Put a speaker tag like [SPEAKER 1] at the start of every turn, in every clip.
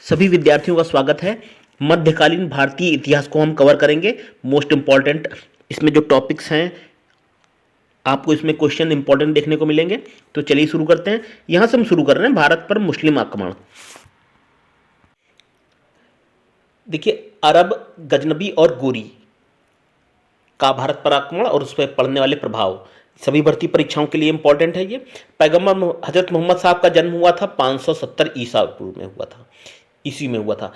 [SPEAKER 1] सभी विद्यार्थियों का स्वागत है। मध्यकालीन भारतीय इतिहास को हम कवर करेंगे। मोस्ट इंपॉर्टेंट इसमें जो टॉपिक्स हैं, आपको इसमें क्वेश्चन इंपॉर्टेंट देखने को मिलेंगे। तो चलिए शुरू करते हैं। यहां से हम शुरू कर रहे हैं भारत पर मुस्लिम आक्रमण। देखिए, अरब, गजनबी और गोरी का भारत पर आक्रमण और उस पर पड़ने वाले प्रभाव सभी भर्ती परीक्षाओं के लिए इंपॉर्टेंट है। ये पैगंबर हजरत मोहम्मद साहब का जन्म हुआ था 570 ईसा पूर्व में हुआ था, ईस्वी में हुआ था।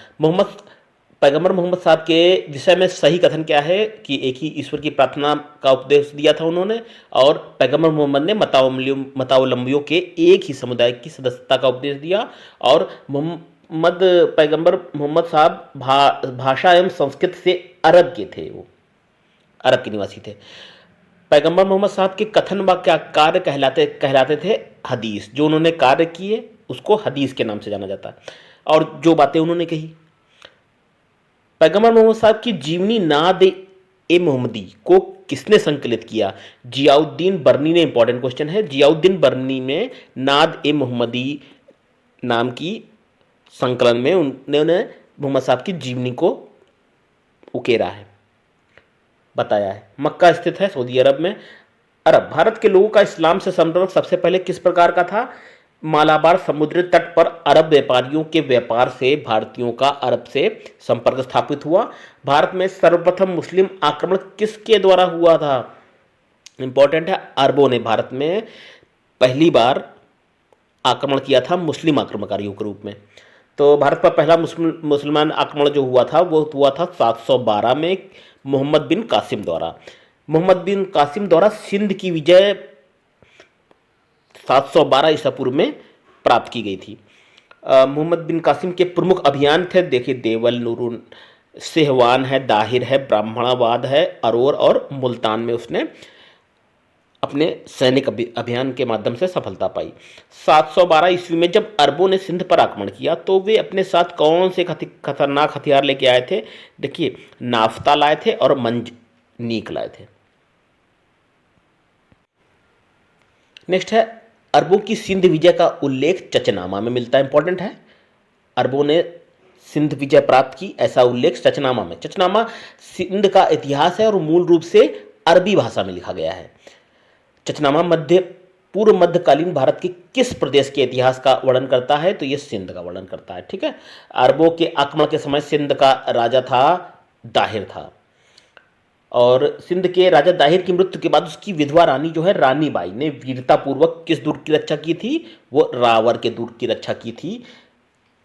[SPEAKER 1] पैगंबर मोहम्मद साहब के विषय में सही कथन क्या है कि एक ही ईश्वर की प्रार्थना का उपदेश दिया था उन्होंने, और पैगंबर मोहम्मद ने मतावलंबियों के एक ही समुदाय की सदस्यता का उपदेश दिया। और पैगंबर मोहम्मद साहब भाषा एवं संस्कृत से अरब के थे, वो अरब के निवासी थे। पैगंबर मोहम्मद साहब के कथन व क्या कार्य कहलाते थे हदीस। जो उन्होंने कार्य किए उसको हदीस के नाम से जाना जाता है। और जो बातें उन्होंने कही, पैगंबर मोहम्मद साहब की जीवनी नाद ए मोहम्मदी को किसने संकलित किया? जियाउद्दीन बर्नी ने। इंपॉर्टेंट क्वेश्चन है। जियाउद्दीन बर्नी में नाद ए मोहम्मदी नाम की संकलन में उन्होंने मोहम्मद साहब की जीवनी को उकेरा है, बताया है। मक्का स्थित है सऊदी अरब में। अरब, भारत के लोगों का इस्लाम से संपर्क सबसे पहले किस प्रकार का था? मालाबार समुद्री तट पर अरब व्यापारियों के व्यापार से भारतीयों का अरब से संपर्क स्थापित हुआ। भारत में सर्वप्रथम मुस्लिम आक्रमण किसके द्वारा हुआ था? इंपॉर्टेंट है, अरबों ने भारत में पहली बार आक्रमण किया था मुस्लिम आक्रमणकारियों के रूप में। तो भारत पर पहला मुसलमान आक्रमण जो हुआ था वो हुआ था 712 में मोहम्मद बिन कासिम द्वारा। मोहम्मद बिन कासिम द्वारा सिंध की विजय 712 ईसा पूर्व में प्राप्त की गई थी। मोहम्मद बिन कासिम के प्रमुख अभियान थे, देखिए, देवल, नूरुन, सेहवान है, दाहिर है, ब्राह्मणाबाद है, अरोर और मुल्तान में उसने अपने सैनिक अभियान के माध्यम से सफलता पाई। 712 ईस्वी में जब अरबों ने सिंध पर आक्रमण किया तो वे अपने साथ कौन से खतरनाक हथियार लेके आए थे? देखिए, नाफ्ता लाए थे और मंजनीक लाए थे। नेक्स्ट है, अरबों की सिंध विजय का उल्लेख चचनामा में मिलता है। इंपॉर्टेंट है, अरबों ने सिंध विजय प्राप्त की ऐसा उल्लेख चचनामा में। चचनामा सिंध का इतिहास है और मूल रूप से अरबी भाषा में लिखा गया है। चचनामा पूर्व मध्यकालीन भारत के किस प्रदेश के इतिहास का वर्णन करता है? तो यह सिंध का वर्णन करता है। ठीक है। अरबों के आक्रमण के समय सिंध का राजा था दाहिर था, और सिंध के राजा दाहिर की मृत्यु के बाद उसकी विधवा रानी जो है रानी बाई ने वीरतापूर्वक किस दुर्ग की रक्षा की थी? वो रावर के दुर्ग की रक्षा की थी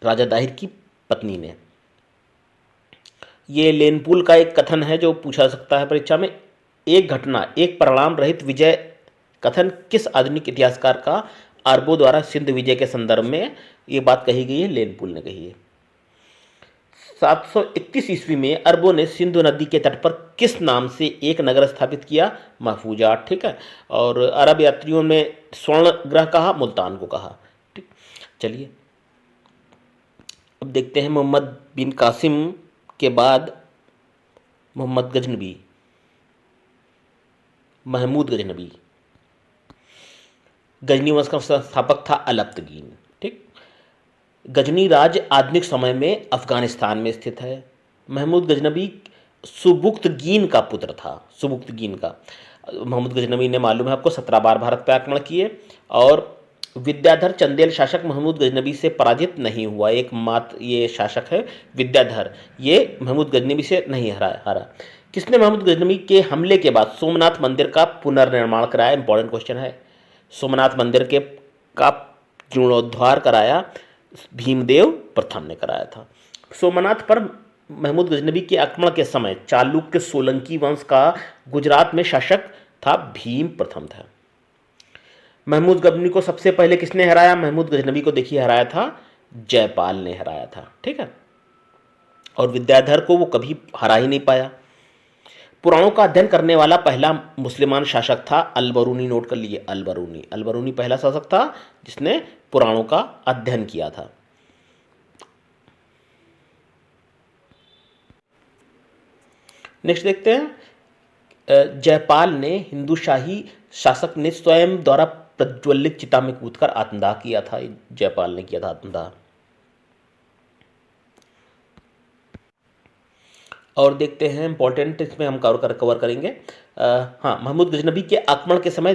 [SPEAKER 1] राजा दाहिर की पत्नी ने। ये लेनपुल का एक कथन है जो पूछा जा सकता है परीक्षा में। एक घटना एक परिणाम रहित विजय कथन किस आधुनिक इतिहासकार का अरबों द्वारा सिंध विजय के संदर्भ में ये बात कही गई है? लेनपुल ने कही है। 731 ईस्वी में अरबों ने सिंधु नदी के तट पर किस नाम से एक नगर स्थापित किया? महफूजा। ठीक है। और अरब यात्रियों ने स्वर्ण ग्रह कहा, मुल्तान को कहा। ठीक, चलिए अब देखते हैं मोहम्मद बिन कासिम के बाद मोहम्मद गजनबी, महमूद गजनबी। गजनी वंश का संस्थापक था अलप्तगीन। ठीक, गजनी राज्य आधुनिक समय में अफगानिस्तान में स्थित है। महमूद गजनबी सुबुक्तगीन का पुत्र था। सुबुक्तगीन का मोहम्मद गजनबी ने, मालूम है आपको, 17 बार भारत पर आक्रमण किए, और विद्याधर चंदेल शासक महमूद गजनबी से पराजित नहीं हुआ। एकमात्र ये शासक है विद्याधर, ये महमूद गजनबी से नहीं हारा। किसने महमूद गजनबी के हमले के बाद सोमनाथ मंदिर का पुनर्निर्माण कराया? इंपॉर्टेंट क्वेश्चन है। सोमनाथ मंदिर का जीर्णोद्धार कराया भीमदेव प्रथम ने कराया था। सोमनाथ पर महमूद गजनबी के आक्रमण के समय चालुक्य सोलंकी वंश का गुजरात में शासक था भीम प्रथम था। महमूद गजनबी को सबसे पहले किसने हराया? महमूद गजनबी को देखिए हराया था जयपाल ने हराया था। ठीक है। और विद्याधर को वो कभी हरा ही नहीं पाया। पुराणों का अध्ययन करने वाला पहला मुसलमान शासक था अल-बरूनी। नोट कर लिए, अल-बरूनी। अल-बरूनी पहला शासक था जिसने पुराणों का अध्ययन किया था। नेक्स्ट देखते हैं, जयपाल ने, हिंदू शाही शासक ने स्वयं द्वारा प्रज्वलित चिता में कूदकर आत्मदाह किया था। जयपाल ने किया था आत्मदाह। और देखते हैं इंपॉर्टेंट, इसमें हम कवर करेंगे। हाँ, महमूद गजनबी के आक्रमण के समय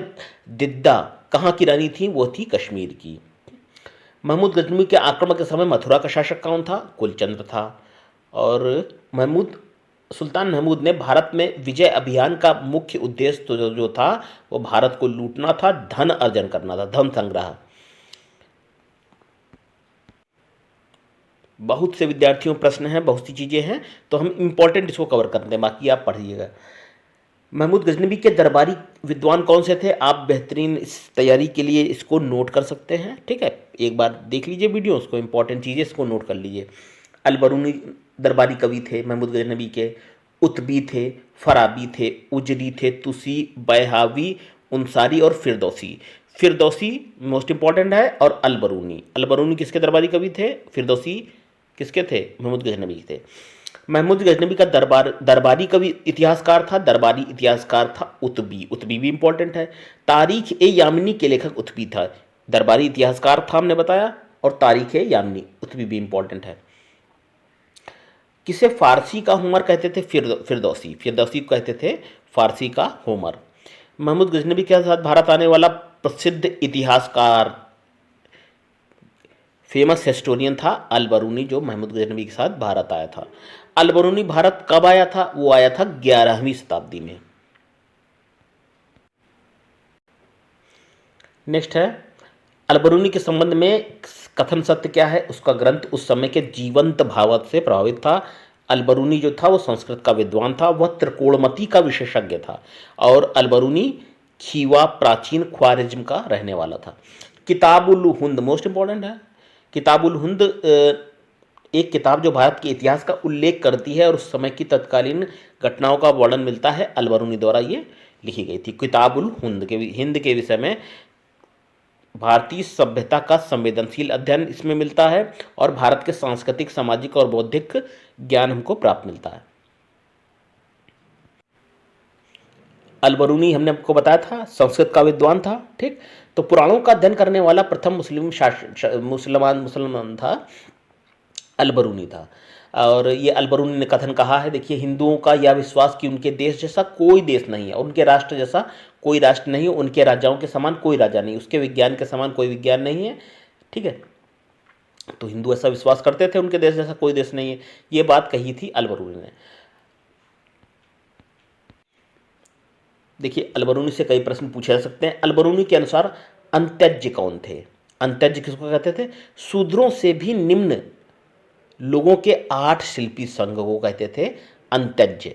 [SPEAKER 1] दिद्दा कहाँ की रानी थी? वो थी कश्मीर की। महमूद गजनबी के आक्रमण के समय मथुरा का शासक कौन था? कुलचंद्र था। और महमूद सुल्तान महमूद ने भारत में विजय अभियान का मुख्य उद्देश्य तो जो था वो भारत को लूटना था, धन अर्जन करना था, धन संग्रह। बहुत से विद्यार्थियों प्रश्न हैं, बहुत सी चीज़ें हैं, तो हम इंपॉर्टेंट इसको कवर करते हैं, बाकी आप पढ़िएगा। महमूद गजनबी के दरबारी विद्वान कौन से थे? आप बेहतरीन इस तैयारी के लिए इसको नोट कर सकते हैं, ठीक है। एक बार देख लीजिए वीडियो, उसको इंपॉर्टेंट चीज़ें इसको नोट कर लीजिए। अलबरूनी दरबारी कवि थे महमूद गजनबी के। उतबी थे, फराबी थे, उजरी थे, तुसी, बैहावी, अंसारी और फिरदौसी। फिरदौसी मोस्ट इंपॉर्टेंट है। और अलबरूनी, अलबरूनी किसके दरबारी कवि थे? फिरदौसी किसके थे? महमूद गजनबी थे। महमूद गजनबी का दरबारी कवि इतिहासकार था, दरबारी इतिहासकार था उतबी, उतबी भी इंपॉर्टेंट है। तारीख ए यामिनी के लेखक उतबी था, दरबारी इतिहासकार था हमने बताया, और तारीख ए यामिनी उतबी भी इंपॉर्टेंट है। किसे फारसी का होमर कहते थे? फिरदौसी, फिरदौसी को कहते थे फारसी का होमर। महमूद गजनबी के साथ भारत आने वाला प्रसिद्ध इतिहासकार, फेमस हिस्टोरियन था अलबरूनी, जो महमूद गजनबी के साथ भारत आया था। अलबरूनी भारत कब आया था? वो आया था 11वीं शताब्दी में। नेक्स्ट है, अलबरूनी के संबंध में कथन सत्य क्या है? उसका ग्रंथ उस समय के जीवंत भावार्थ से प्रभावित था। अलबरूनी जो था वो संस्कृत का विद्वान था, वह त्रिकोणमति का विशेषज्ञ था, और अलबरूनी खीवा प्राचीन ख्वारिज्म का रहने वाला था। किताबुल हुंद मोस्ट इंपॉर्टेंट है। किताबुल हुंद एक किताब जो भारत के इतिहास का उल्लेख करती है और उस समय की तत्कालीन घटनाओं का वर्णन मिलता है, अलबरूनी द्वारा ये लिखी गई थी। किताबुल हिंद के विषय में भारतीय सभ्यता का संवेदनशील अध्ययन इसमें मिलता है, और भारत के सांस्कृतिक, सामाजिक और बौद्धिक ज्ञान हमको प्राप्त मिलता है। अलबरूनी हमने आपको बताया था संस्कृत का विद्वान था, ठीक। तो पुराणों का अध्ययन करने वाला प्रथम मुसलमान था, अलबरूनी था। और ये अलबरूनी ने कथन कहा है, देखिए, हिंदुओं का यह विश्वास कि उनके देश जैसा कोई देश नहीं है, उनके राष्ट्र जैसा कोई राष्ट्र नहीं है, उनके राजाओं के समान कोई राजा नहीं, उसके विज्ञान के समान कोई विज्ञान नहीं है, ठीक है। तो हिंदू ऐसा विश्वास करते थे, उनके देश जैसा कोई देश नहीं है, ये बात कही थी अलबरूनी ने। देखिए, अलबरूनी से कई प्रश्न पूछे जा सकते हैं। अलबरूनी के अनुसार अंत्यज्य कौन थे? अंत्यज्य किसको कहते थे? शूद्रों से भी निम्न लोगों के 8 शिल्पी संघ को कहते थे अंत्यज्य।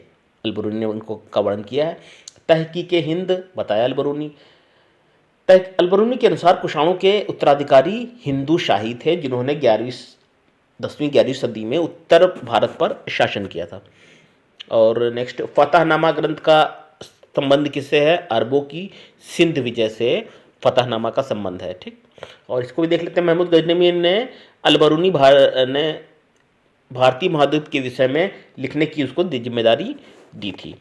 [SPEAKER 1] अलबरूनी ने उनको का वर्णन किया है। तहकीक हिंद बताया अलबरूनी। अलबरूनी के अनुसार कुषाणों के उत्तराधिकारी हिंदू शाही थे, जिन्होंने 10वीं-11वीं सदी में उत्तर भारत पर शासन किया था। और नेक्स्ट, फतहनामा ग्रंथ का संबंध किससे है? अरबों की सिंध विजय से फतहनामा का संबंध है, ठीक। और इसको भी देख लेते हैं। महमूद गजनबी ने अलबरूनी ने भारतीय महाद्वीप के विषय में लिखने की उसको जिम्मेदारी दी थी।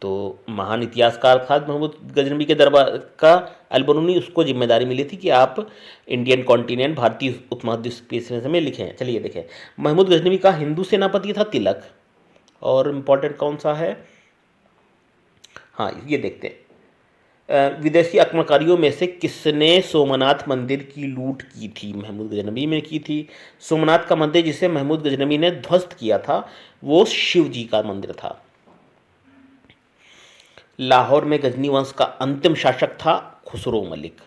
[SPEAKER 1] तो महान इतिहासकार था महमूद गजनबी के दरबार का अलबरूनी, उसको जिम्मेदारी मिली थी कि आप इंडियन कॉन्टिनेंट, भारतीय उपमहाद्वीप के विषय में लिखें। चलिए देखें, महमूद गजनबी का हिंदू सेनापति था तिलक। और इम्पोर्टेंट कौन सा है? हाँ, ये देखते हैं। विदेशी आक्रमणकारियों में से किसने सोमनाथ मंदिर की लूट की थी? महमूद गजनबी ने की थी। सोमनाथ का मंदिर जिसे महमूद गजनबी ने ध्वस्त किया था, वो शिव जी का मंदिर था। लाहौर में गजनी वंश का अंतिम शासक था खुसरो मलिक।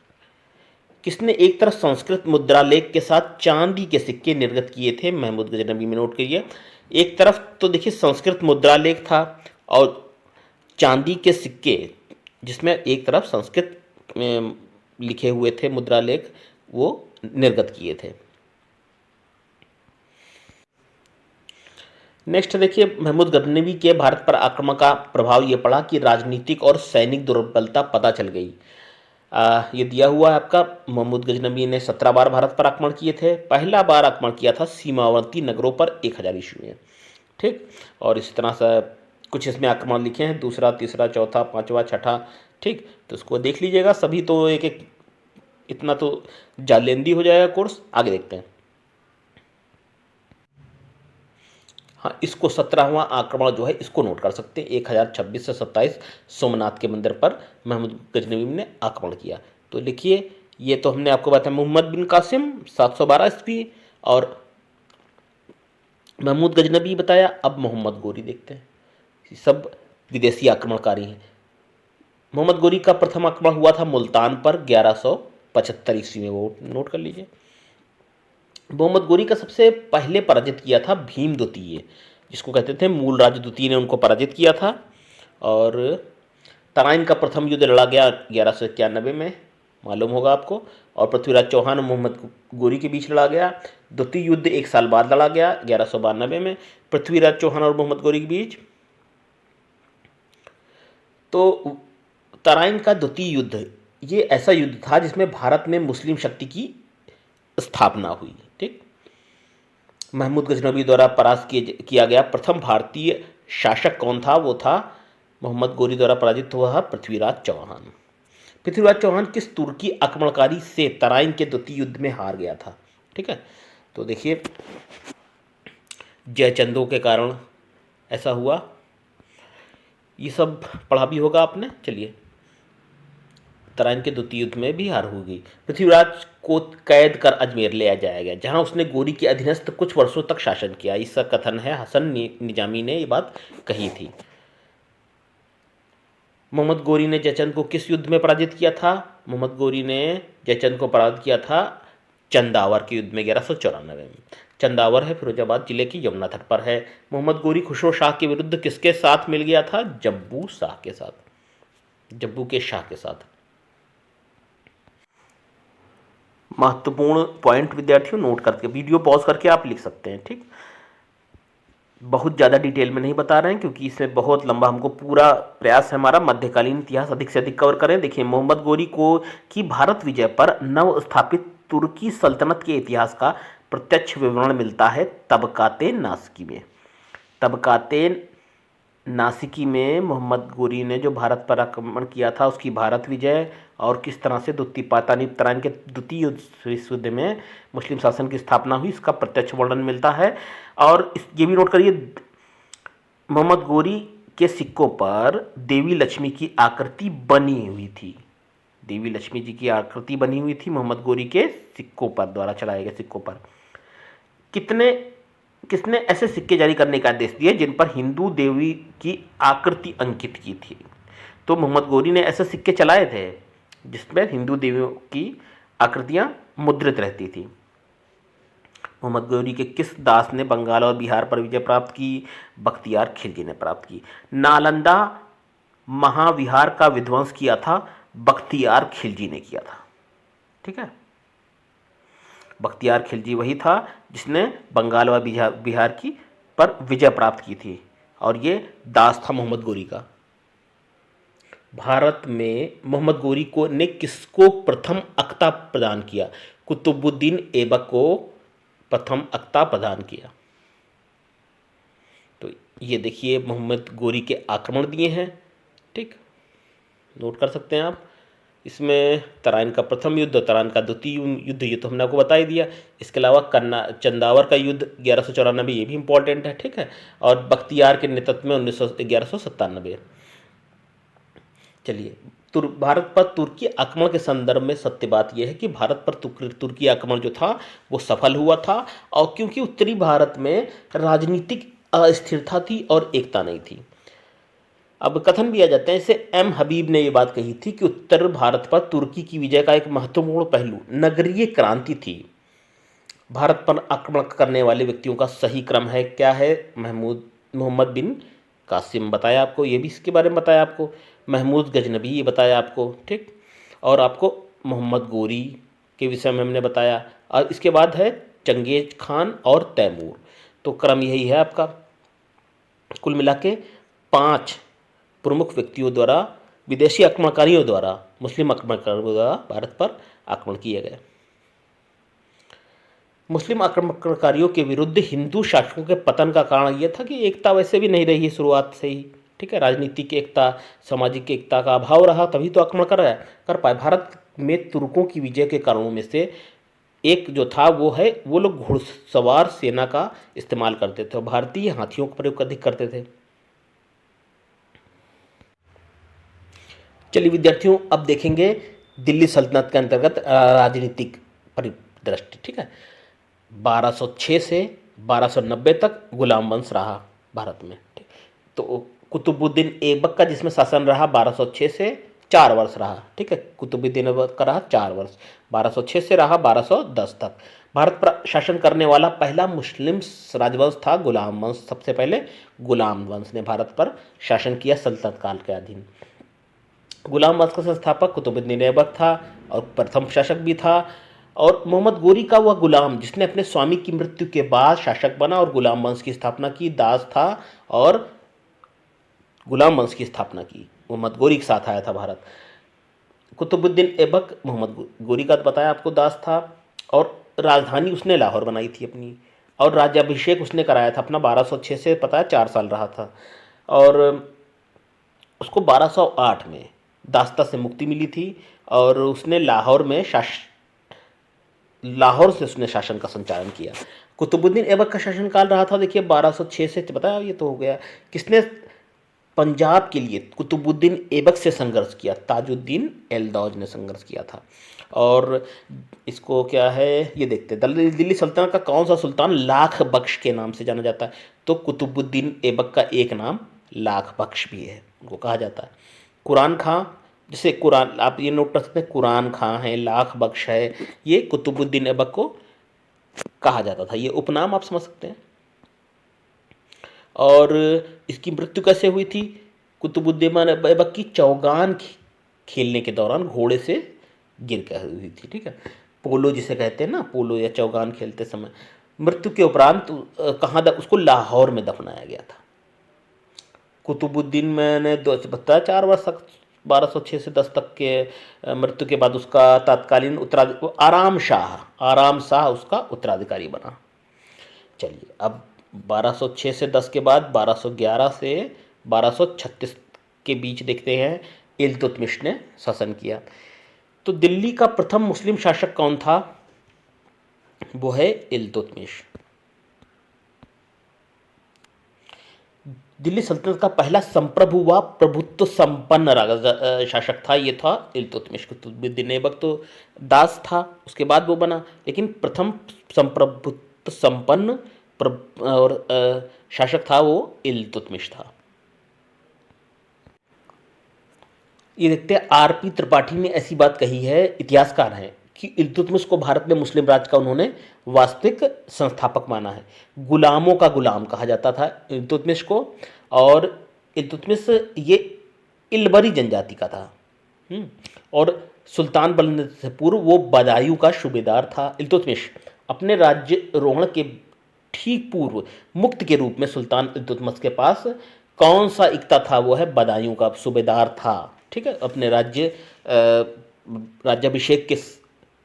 [SPEAKER 1] किसने एक तरफ संस्कृत मुद्रालेख के साथ चांदी के सिक्के निर्गत किए थे? महमूद गजनबी में नोट करिए। एक तरफ तो देखिए संस्कृत मुद्रालेख था और चांदी के सिक्के, जिसमें एक तरफ संस्कृत में लिखे हुए थे मुद्रालेख, वो निर्गत किए थे। नेक्स्ट देखिए, महमूद गजनबी के भारत पर आक्रमण का प्रभाव ये पड़ा कि राजनीतिक और सैनिक दुर्बलता पता चल गई। ये दिया हुआ है आपका। महमूद गजनबी ने 17 बार भारत पर आक्रमण किए थे। पहला बार आक्रमण किया था सीमावर्ती नगरों पर 1000 ईस्वी में, ठीक। और इस तरह से कुछ इसमें आक्रमण लिखे हैं, दूसरा, तीसरा, चौथा, पाँचवा, छठा, ठीक। तो उसको देख लीजिएगा सभी, तो एक एक इतना तो जालेंदी हो जाएगा कोर्स। आगे देखते हैं। हाँ, इसको 17वां आक्रमण जो है इसको नोट कर सकते हैं। 1026 से 27 सोमनाथ के मंदिर पर महमूद गजनवी ने आक्रमण किया। तो लिखिए, ये तो हमने आपको बताया मोहम्मद बिन कासिम 712 ईस्वी और महमूद गजनबी बताया। अब मोहम्मद गोरी देखते हैं, ये सब विदेशी आक्रमणकारी हैं। मोहम्मद गोरी का प्रथम आक्रमण हुआ था मुल्तान पर 1175 ईस्वी में, वो नोट कर लीजिए। मोहम्मद गोरी का सबसे पहले पराजित किया था भीम द्वितीय, जिसको कहते थे मूल राज द्वितीय ने उनको पराजित किया था। और तराइन का प्रथम युद्ध लड़ा गया 1191 में, मालूम होगा आपको। और पृथ्वीराज चौहान और मोहम्मद गोरी के बीच लड़ा गया। द्वितीय युद्ध 1 साल बाद लड़ा गया 1192 में पृथ्वीराज चौहान और मोहम्मद गोरी के बीच। तो तराइन का द्वितीय युद्ध ये ऐसा युद्ध था जिसमें भारत में मुस्लिम शक्ति की स्थापना हुई। ठीक, महमूद गजनवी द्वारा परास्त किया गया प्रथम भारतीय शासक कौन था? वो था मोहम्मद गोरी द्वारा पराजित हुआ पृथ्वीराज चौहान। पृथ्वीराज चौहान किस तुर्की आक्रमणकारी से तराइन के द्वितीय युद्ध में हार गया था? ठीक है, तो देखिए, जयचंदों के कारण ऐसा हुआ। ये सब पढ़ा भी होगा आपने। चलिए, तराइन के द्वितीय युद्ध में भी हार होगी। पृथ्वीराज को कैद कर अजमेर ले जाया गया, जहां उसने गोरी के अधीनस्थ कुछ वर्षों तक शासन किया। इसका कथन है हसन निजामी ने ये बात कही थी। मोहम्मद गोरी ने जयचंद को किस युद्ध में पराजित किया था? मोहम्मद गोरी ने जयचंद को पराजित किया था चंदावर के युद्ध में 1194 में। चंदावर है फिरोजाबाद जिले की यमुना तट पर है। मोहम्मद गोरी खुसरो शाह के विरुद्ध किसके साथ मिल गया था? जब्बू शाह के साथ, जब्बू के शाह के साथ। महत्वपूर्ण पॉइंट विद्यार्थियों नोट करके वीडियो पॉज करके आप लिख सकते हैं। ठीक, बहुत ज़्यादा डिटेल में नहीं बता रहे हैं क्योंकि इसमें बहुत लंबा हमको पूरा प्रयास है हमारा मध्यकालीन इतिहास अधिक से अधिक कवर करें। देखिए, मोहम्मद गोरी को की भारत विजय पर नव स्थापित तुर्की सल्तनत के इतिहास का प्रत्यक्ष विवरण मिलता है तबकाते नासिकी में। तबकाते नासिकी में मोहम्मद गोरी ने जो भारत पर आक्रमण किया था उसकी भारत विजय और किस तरह से तराइन के द्वितीय विश्व युद्ध में मुस्लिम शासन की स्थापना हुई इसका प्रत्यक्ष वर्णन मिलता है। और ये भी नोट करिए, मोहम्मद गोरी के सिक्कों पर देवी लक्ष्मी की आकृति बनी हुई थी। देवी लक्ष्मी जी की आकृति बनी हुई थी मोहम्मद गोरी के सिक्कों पर, द्वारा चलाए गए सिक्कों पर। किसने ऐसे सिक्के जारी करने का आदेश दिए जिन पर हिंदू देवी की आकृति अंकित की थी? तो मोहम्मद गोरी ने ऐसे सिक्के चलाए थे जिसमें हिंदू देवियों की आकृतियां मुद्रित रहती थी। मोहम्मद गोरी के किस दास ने बंगाल और बिहार पर विजय प्राप्त की? बख्तियार खिलजी ने प्राप्त की। नालंदा महाविहार का विध्वंस किया था बख्तियार खिलजी ने किया था। ठीक है, बख्तियार खिलजी वही था जिसने बंगाल व बिहार की पर विजय प्राप्त की थी और ये दास था मोहम्मद गोरी का। भारत में मोहम्मद गोरी को ने किसको प्रथम अख्ता प्रदान किया? कुतुबुद्दीन ऐबक को प्रथम अख्ता प्रदान किया। तो ये देखिए, मोहम्मद गोरी के आक्रमण दिए हैं। ठीक, नोट कर सकते हैं आप। इसमें तराइन का प्रथम युद्ध और तराइन का द्वितीय युद्ध ये तो हमने आपको बता ही दिया। इसके अलावा चंदावर का युद्ध 1194 ये भी इम्पोर्टेंट है। ठीक है, और बख्तियार के नेतृत्व में 1197। चलिए, भारत पर तुर्की आक्रमण के संदर्भ में सत्य बात यह है कि भारत पर तुर्की आक्रमण जो था वो सफल हुआ था, और क्योंकि उत्तरी भारत में राजनीतिक अस्थिरता थी और एकता नहीं थी। अब कथन भी आ जाते हैं, इसे एम हबीब ने ये बात कही थी कि उत्तर भारत पर तुर्की की विजय का एक महत्वपूर्ण पहलू नगरीय क्रांति थी। भारत पर आक्रमण करने वाले व्यक्तियों का सही क्रम है क्या है? मोहम्मद बिन कासिम बताया आपको, ये भी इसके बारे में बताया आपको। महमूद गजनबी ये बताया आपको। ठीक, और आपको मोहम्मद गोरी के विषय में हमने बताया। और इसके बाद है चंगेज खान और तैमूर। तो क्रम यही है आपका। कुल मिला के 5 प्रमुख व्यक्तियों द्वारा, विदेशी आक्रमणकारियों द्वारा, मुस्लिम आक्रमणकारियों द्वारा भारत पर आक्रमण किए गए। मुस्लिम आक्रमणकारियों के विरुद्ध हिंदू शासकों के पतन का कारण यह था कि एकता वैसे भी नहीं रही शुरुआत से ही। ठीक है, राजनीतिक एकता, सामाजिक एकता का अभाव रहा, तभी तो आक्रमण कर पाए। भारत में तुर्कों की विजय के कारणों में से एक जो था वो है, वो लोग घुड़सवार सेना का इस्तेमाल करते थे और भारतीय हाथियों का प्रयोग अधिक करते थे। चलिए विद्यार्थियों, अब देखेंगे दिल्ली सल्तनत के अंतर्गत राजनीतिक परिदृष्टि। ठीक है, 1206 से 1290 तक गुलाम वंश रहा भारत में। ठीक, तो कुतुबुद्दीन ऐबक का जिसमें शासन रहा 1206 से 4 वर्ष रहा। ठीक है, कुतुबुद्दीन ऐबक का रहा 4 वर्ष, 1206 से रहा 1210 तक। भारत पर शासन करने वाला पहला मुस्लिम राजवंश था गुलाम वंश। सबसे पहले गुलाम वंश ने भारत पर शासन किया सल्तनत काल के अधीन। गुलाम वंश का संस्थापक कुतुबुद्दीन ऐबक था और प्रथम शासक भी था। और मोहम्मद गोरी का वह गुलाम जिसने अपने स्वामी की मृत्यु के बाद शासक बना और गुलाम वंश की स्थापना की, दास था और गुलाम वंश की स्थापना की। मोहम्मद गोरी के साथ आया था भारत। कुतुबुद्दीन ऐबक मोहम्मद गोरी का बताया आपको दास था और राजधानी उसने लाहौर बनाई थी अपनी, और राज्याभिषेक उसने कराया था अपना 1206 से, पता है 4 साल रहा था। और उसको 1208 में दास्ता से मुक्ति मिली थी और उसने लाहौर से उसने शासन का संचालन किया। कुतुबुद्दीन ऐबक का शासनकाल रहा था, देखिए 1206 से, बताया ये तो हो गया। किसने पंजाब के लिए कुतुबुद्दीन ऐबक से संघर्ष किया? ताजुद्दीन एलदौज ने संघर्ष किया था। और इसको क्या है ये देखते हैं, दिल्ली सल्तनत का कौन सा सुल्तान लाख बख्श के नाम से जाना जाता है? तो कुतुबुद्दीन ऐबक का एक नाम लाख बख्श भी है, उनको कहा जाता है। कुरान खां, जैसे कुरान आप ये नोट कर सकते हैं, कुरान खां है, लाख बख्श है, ये कुतुबुद्दीन ऐबक को कहा जाता था, ये उपनाम आप समझ सकते हैं। और इसकी मृत्यु कैसे हुई थी? कुतुबुद्दीन ऐबक की चौगान खेलने के दौरान घोड़े से गिर कर हुई थी। ठीक है, पोलो जिसे कहते हैं ना, पोलो या चौगान खेलते समय। मृत्यु के उपरांत कहाँ उसको लाहौर में दफनाया गया था। कुतुबुद्दीन मैंने बताया 4 वर्ष तक, 1206 से 10 तक के मृत्यु के बाद उसका तत्कालीन उत्तराधिकारी आराम शाह उसका उत्तराधिकारी बना। चलिए अब 1206 से 10 के बाद 1211 से 1236 के बीच देखते हैं, इल्तुतमिश ने शासन किया। तो दिल्ली का प्रथम मुस्लिम शासक कौन था? वो है इल्तुतमिश। दिल्ली सल्तनत का पहला संप्रभु व प्रभुत्व संपन्न शासक था, ये था इल्तुतमिश। कुतुबुद्दीन ऐबक तो दास था, उसके बाद वो बना, लेकिन प्रथम संप्रभुत्व संपन्न और शासक था वो इल्तुतमिश था। ये देखते हैं, आरपी त्रिपाठी ने ऐसी बात कही है, इतिहासकार हैं, कि इल्तुतमिश को भारत में मुस्लिम राज का उन्होंने वास्तविक संस्थापक माना है। गुलामों का गुलाम कहा जाता था इल्तुतमिश को, और इल्तुतमिश ये इल्बरी जनजाति का था। और सुल्तान बनने से पूर्व वो बदायूं का सूबेदार था। इल्तुतमिश अपने राज्यारोहण के ठीक पूर्व मुक्त के रूप में सुल्तान इल्तुतमिश के पास कौन सा इक्ता था? वो है बदायूं का सूबेदार था। ठीक है, अपने राज्याभिषेक के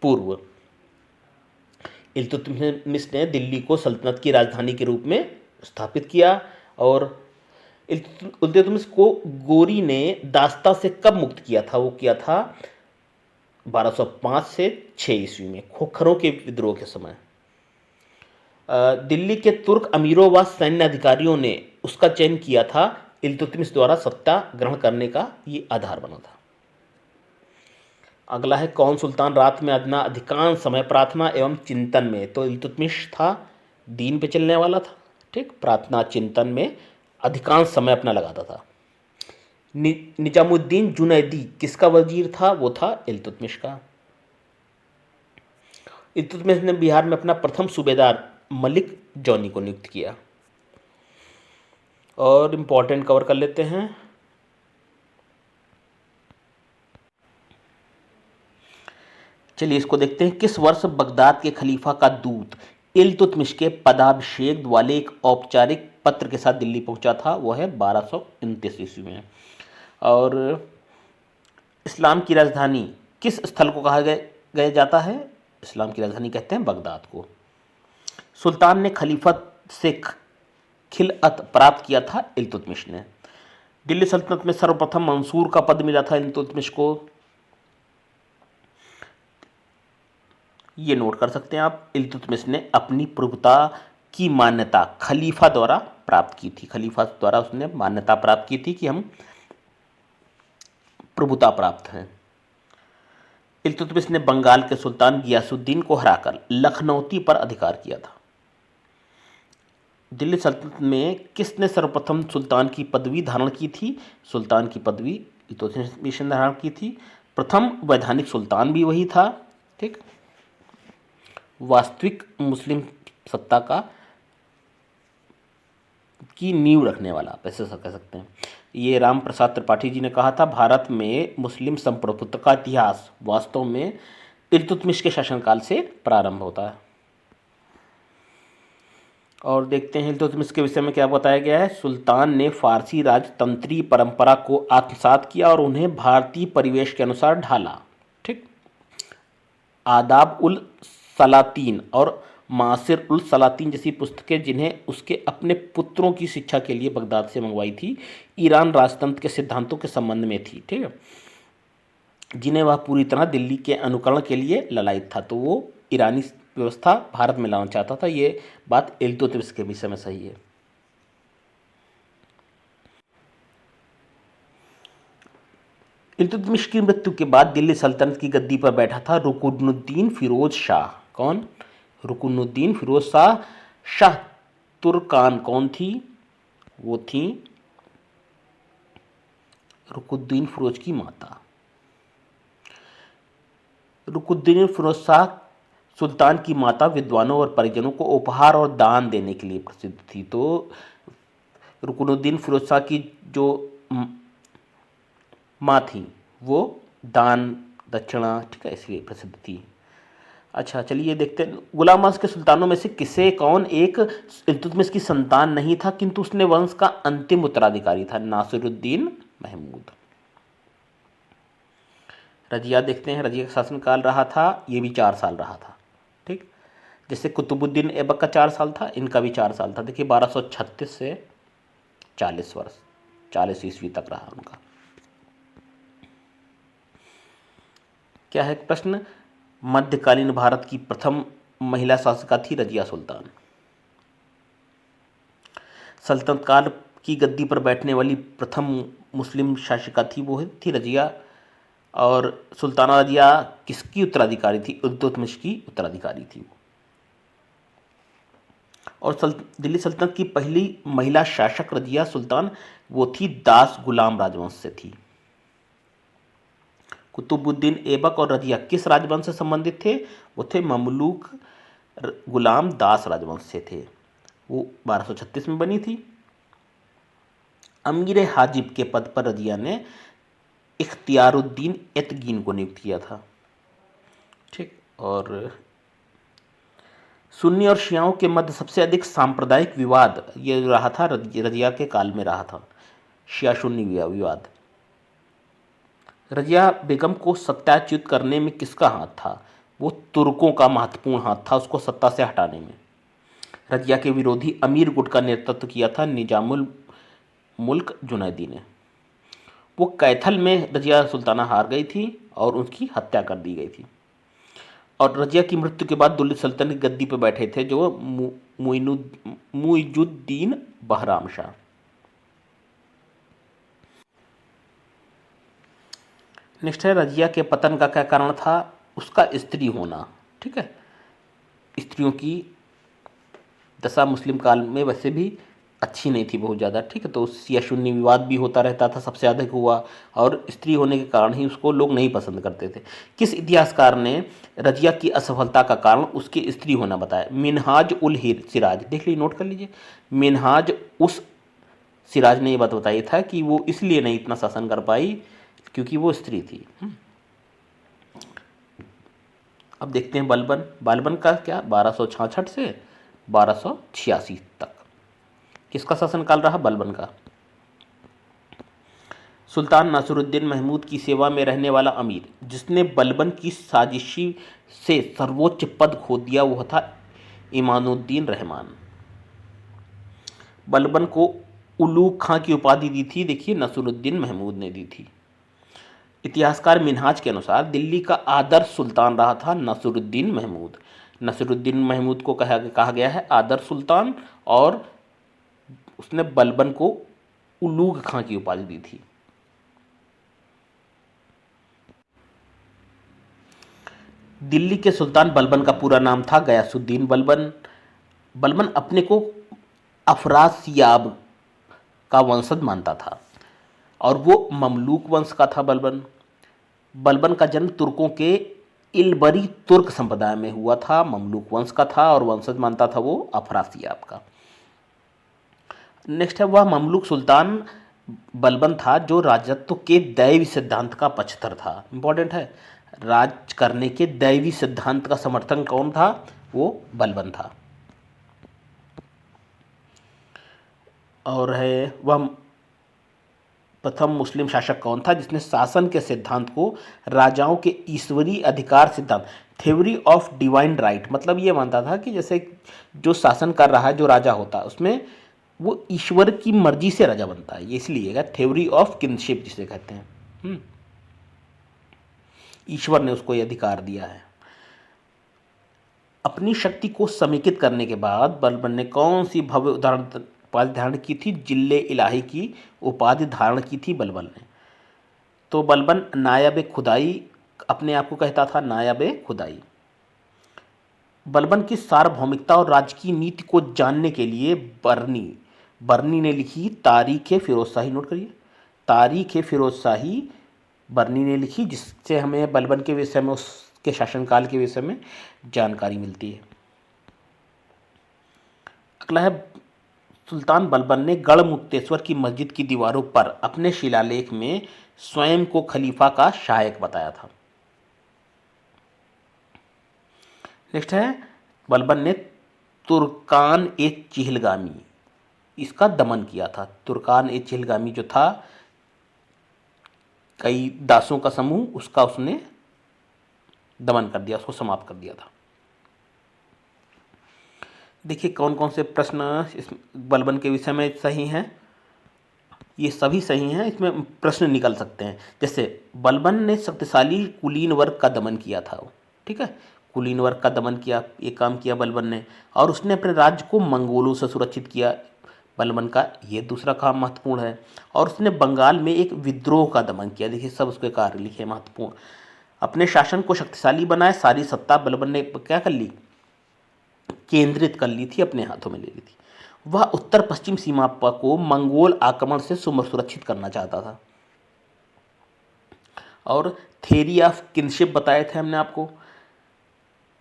[SPEAKER 1] पूर्व इल्तुतमिश ने दिल्ली को सल्तनत की राजधानी के रूप में स्थापित किया। और इल्तुतमिश को गोरी ने दास्ता से कब मुक्त किया था? वो किया था 1205 से 6 ईस्वी में, खोखरों के विद्रोह के समय। दिल्ली के तुर्क अमीरों व सैन्य अधिकारियों ने उसका चयन किया था, इल्तुतमिश द्वारा सत्ता ग्रहण करने का ये आधार बना था। अगला है, कौन सुल्तान रात में अपना अधिकांश समय प्रार्थना एवं चिंतन में? तो इल्तुतमिश था, दीन पे चलने वाला था। ठीक, प्रार्थना चिंतन में अधिकांश समय अपना लगाता था। निजामुद्दीन जुनैदी किसका वजीर था? वो था इल्तुतमिश का। इल्तुतमिश ने बिहार में अपना प्रथम सूबेदार मलिक जौनी को नियुक्त किया। और इम्पोर्टेंट कवर कर लेते हैं। चलिए इसको देखते हैं, किस वर्ष बगदाद के खलीफा का दूत इल्तुतमिश के पदाभिषेक वाले एक औपचारिक पत्र के साथ दिल्ली पहुंचा था? वो है 1229 ईस्वी में। और इस्लाम की राजधानी किस स्थल को कहा गया जाता है? इस्लाम की राजधानी कहते हैं बगदाद को। सुल्तान ने खलीफत से खिलअत प्राप्त किया था इल्तुतमिश ने। दिल्ली सल्तनत में सर्वप्रथम मंसूर का पद मिला था इल्तुतमिश को। ये नोट कर सकते हैं आप। इल्तुतमिश ने अपनी प्रभुता की मान्यता खलीफा द्वारा प्राप्त की थी। खलीफा द्वारा उसने मान्यता प्राप्त की थी कि हम प्रभुता प्राप्त हैं। इल्तुतमिश ने बंगाल के सुल्तान गियासुद्दीन को हराकर लखनौती पर अधिकार किया था। दिल्ली सल्तनत में किसने सर्वप्रथम सुल्तान की पदवी धारण की थी? सुल्तान की पदवी इल्तुतमिश ने धारण की थी। प्रथम वैधानिक सुल्तान भी वही था। ठीक, वास्तविक मुस्लिम सत्ता की नींव रखने वाला, आप ऐसे कह सकते हैं। ये राम प्रसाद त्रिपाठी जी ने कहा था, भारत में मुस्लिम संप्रभुत्व का इतिहास वास्तव में इल्तुतमिश के शासनकाल से प्रारंभ होता है। और देखते हैं इल्तुतमिश के विषय में क्या बताया गया है। सुल्तान ने फारसी राजतंत्री परंपरा को आत्मसात किया और उन्हें भारतीय परिवेश के अनुसार ढाला। ठीक, आदाब उल सलातीन और मासिर उल सलातीन जैसी पुस्तकें, जिन्हें उसके अपने पुत्रों की शिक्षा के लिए बगदाद से मंगवाई थी, ईरान राजतंत्र के सिद्धांतों के संबंध में थी। ठीक है, जिन्हें वह पूरी तरह दिल्ली के अनुकरण के लिए ललायित था। तो वो ईरानी व्यवस्था भारत में लाना चाहता था। ये बात इल्तुतमिश के विषय में सही है। इल्तुतमिश की मृत्यु के बाद दिल्ली सल्तनत की गद्दी पर बैठा था रुकुनुद्दीन फिरोज शाह। कौन? रुकुनुद्दीन फिरोज शाह। शाह तुर्कान कौन थी? वो थी रुकुनुद्दीन फिरोज की माता। रुकुनुद्दीन फिरोज शाह सुल्तान की माता विद्वानों और परिजनों को उपहार और दान देने के लिए प्रसिद्ध थी। तो रुकुनुद्दीन फिरोज शाह की जो माँ थी वो दान दक्षिणा, ठीक है, इसलिए प्रसिद्ध थी। अच्छा, चलिए देखते हैं। गुलाम वंश के सुल्तानों में से किसे कौन एक इल्तुतमिश की संतान नहीं था किंतु उसने वंश का अंतिम उत्तराधिकारी था? नासिरुद्दीन महमूद। रजिया देखते हैं। रजिया का शासनकाल रहा था, ये भी 4 साल रहा था। ठीक, जैसे कुतुबुद्दीन ऐबक का 4 साल था, इनका भी 4 साल था। देखिए 1236 से 40 वर्ष, 40 ईस्वी तक रहा उनका। क्या है प्रश्न? मध्यकालीन भारत की प्रथम महिला शासिका थी रजिया सुल्तान। सल्तनत काल की गद्दी पर बैठने वाली प्रथम मुस्लिम शासिका थी, वो थी रजिया। और सुल्ताना रजिया किसकी उत्तराधिकारी थी? इल्तुतमिश की उत्तराधिकारी थी। और दिल्ली सल्तनत की पहली महिला शासक रजिया सुल्तान, वो थी दास गुलाम राजवंश से थी। कुतुबुद्दीन ऐबक और रजिया किस राजवंश से संबंधित थे? वो थे ममलूक गुलाम दास राजवंश से थे। वो 1236 में बनी थी। अमीर हाजिब के पद पर रजिया ने इख्तियारुद्दीन एतगीन को नियुक्त किया था। ठीक, और सुन्नी और शियाओं के मध्य सबसे अधिक सांप्रदायिक विवाद ये रहा था रजिया के काल में रहा था, शिया सुन्नी विवाद। रजिया बेगम को सत्याच्युत करने में किसका हाथ था? वो तुर्कों का महत्वपूर्ण हाथ था उसको सत्ता से हटाने में। रजिया के विरोधी अमीर गुट का नेतृत्व किया था निजामुल मुल्क जुनैदी ने। वो कैथल में रजिया सुल्ताना हार गई थी और उसकी हत्या कर दी गई थी। और रजिया की मृत्यु के बाद दिल्ली सल्तनत की गद्दी पर बैठे थे जो मुइजुद्दीन बहराम शाह। नेक्स्ट है, रजिया के पतन का क्या कारण था? उसका स्त्री होना। ठीक है, स्त्रियों की दशा मुस्लिम काल में वैसे भी अच्छी नहीं थी बहुत ज़्यादा। ठीक है, तो शिया सुन्नी विवाद भी होता रहता था, सबसे अधिक हुआ, और स्त्री होने के कारण ही उसको लोग नहीं पसंद करते थे। किस इतिहासकार ने रजिया की असफलता का कारण उसकी स्त्री होना बताया? मिनहाज उल सिराज, देख लीजिए, नोट कर लीजिए। मिनहाज उस सिराज ने ये बात बताई था कि वो इसलिए नहीं इतना शासन कर पाई क्योंकि वो स्त्री थी। अब देखते हैं बलबन। बालबन का क्या? 1266 से 1286 तक किसका शासनकाल रहा? बलबन का। सुल्तान नासिरुद्दीन महमूद की सेवा में रहने वाला अमीर जिसने बलबन की साजिशी से सर्वोच्च पद खो दिया वो था इमानुद्दीन रहमान। बलबन को उलूग खां की उपाधि दी थी, देखिए, नासिरुद्दीन महमूद ने दी थी। इतिहासकार मिन्हाज के अनुसार दिल्ली का आदर्श सुल्तान रहा था नसरुद्दीन महमूद। नसरुद्दीन महमूद को कहा गया है आदर्श सुल्तान, और उसने बलबन को उलूग खां की उपाधि दी थी। दिल्ली के सुल्तान बलबन का पूरा नाम था गयासुद्दीन बलबन। बलबन अपने को अफरासियाब का वंशज मानता था और वो ममलूक वंश का था। बलबन बलबन का जन्म तुर्कों के इलबरी तुर्क संप्रदाय में हुआ था, ममलूक वंश का था और वंशज मानता था वो अफरासियाब का। नेक्स्ट है, वह ममलूक सुल्तान बलबन था जो राजत्व के दैवी सिद्धांत का पक्षधर था। इंपॉर्टेंट है, राज करने के दैवी सिद्धांत का समर्थन कौन था? वो बलबन था। और है, वह प्रथम मुस्लिम शासक कौन था जिसने शासन के सिद्धांत को राजाओं के ईश्वरीय अधिकार सिद्धांत, थ्योरी ऑफ डिवाइन राइट, मतलब ये मानता था कि जैसे जो शासन कर रहा है, जो राजा होता है, उसमें वो ईश्वर की मर्जी से राजा बनता है। ये इसलिए थ्योरी ऑफ किनशिप जिसे कहते हैं, ईश्वर ने उसको ये अधिकार दिया है। अपनी शक्ति को समेकित करने के बाद बलबन ने कौन सी भव्य उपाधि धारण की थी? जिल्ले इलाही की उपाधि धारण की थी बलबन ने। तो बलबन नायब खुदाई अपने आप को कहता था, नायब खुदाई। बलबन की सार्वभौमिकता और राजकीय नीति को जानने के लिए बर्नी ने लिखी तारीख फिरोज शाही, नोट करिए, तारीख फिरोज शाही बर्नी ने लिखी, जिससे हमें बलबन के विषय में, उसके शासनकाल के विषय में जानकारी मिलती है। अगला है, सुल्तान बलबन ने गढ़मुक्तेश्वर की मस्जिद की दीवारों पर अपने शिलालेख में स्वयं को खलीफा का सहायक बताया था। नेक्स्ट है, बलबन ने तुर्कान ए चिहलगामी, इसका दमन किया था। तुर्कान ए चिहलगामी जो था, कई दासों का समूह, उसका उसने दमन कर दिया, उसको समाप्त कर दिया था। देखिए कौन कौन से प्रश्न इस बलबन के विषय में सही हैं। ये सभी सही हैं, इसमें प्रश्न निकल सकते हैं। जैसे बलबन ने शक्तिशाली कुलीन वर्ग का दमन किया था, ठीक है, कुलीन वर्ग का दमन किया, ये काम किया बलबन ने। और उसने अपने राज्य को मंगोलों से सुरक्षित किया, बलबन का ये दूसरा काम महत्वपूर्ण है। और उसने बंगाल में एक विद्रोह का दमन किया। देखिए सब उसके कार्य लिखे महत्वपूर्ण। अपने शासन को शक्तिशाली बनाए, सारी सत्ता बलबन ने क्या कर ली? केंद्रित कर ली थी, अपने हाथों में ले ली थी। वह उत्तर पश्चिम सीमा को मंगोल आक्रमण से सुरक्षित करना चाहता था। और थ्योरी ऑफ किनशिप बताए थे हमने आपको।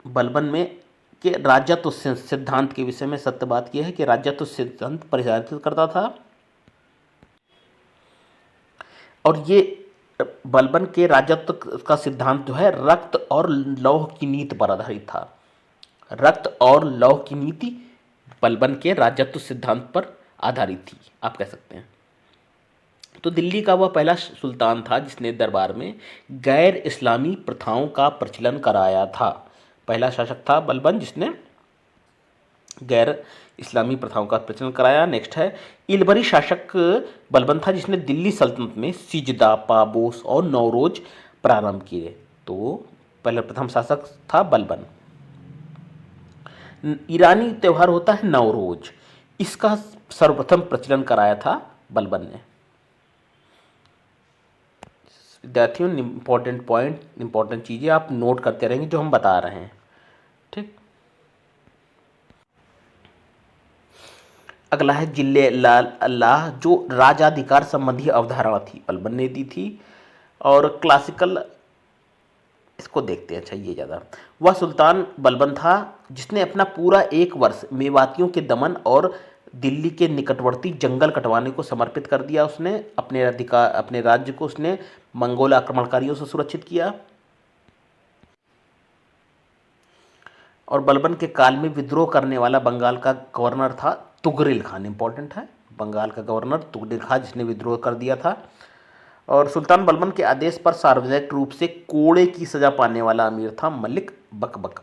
[SPEAKER 1] बलबन में के राजत्व सिद्धांत के विषय में सत्य बात यह है कि राजत्व सिद्धांत परिचालित करता था, और ये बलबन के राजत्व का सिद्धांत जो है रक्त और लौह की नीति पर आधारित था। रक्त और लौह की नीति बलबन के राजत्व सिद्धांत पर आधारित थी, आप कह सकते हैं। तो दिल्ली का वह पहला सुल्तान था जिसने दरबार में गैर इस्लामी प्रथाओं का प्रचलन कराया था। पहला शासक था बलबन जिसने गैर इस्लामी प्रथाओं का प्रचलन कराया। नेक्स्ट है, इलबरी शासक बलबन था जिसने दिल्ली सल्तनत में सिजदा, पाबोस और नौरोज प्रारंभ किए। तो पहला प्रथम शासक था बलबन। ईरानी त्यौहार होता है नवरोज, इसका सर्वप्रथम प्रचलन कराया था बलबन ने। विद्यार्थियों, इंपॉर्टेंट पॉइंट, इंपॉर्टेंट चीज़ें आप नोट करते रहेंगे जो हम बता रहे हैं, ठीक। अगला है जिल्ले अल्लाह, जो राजाधिकार संबंधी अवधारणा थी बलबन ने दी थी। और क्लासिकल, इसको देखते हैं, अच्छा ये ज़्यादा। वह सुल्तान बलबन था जिसने अपना पूरा 1 वर्ष मेवातियों के दमन और दिल्ली के निकटवर्ती जंगल कटवाने को समर्पित कर दिया। उसने अपने राज्य को उसने मंगोल आक्रमणकारियों से सुरक्षित किया। और बलबन के काल में विद्रोह करने वाला बंगाल का गवर्नर था तुगरिल खान, इंपॉर्टेंट है, बंगाल का गवर्नर तुगरिल खान जिसने विद्रोह कर दिया था। और सुल्तान बलबन के आदेश पर सार्वजनिक रूप से कोड़े की सजा पाने वाला अमीर था मलिक बकबक।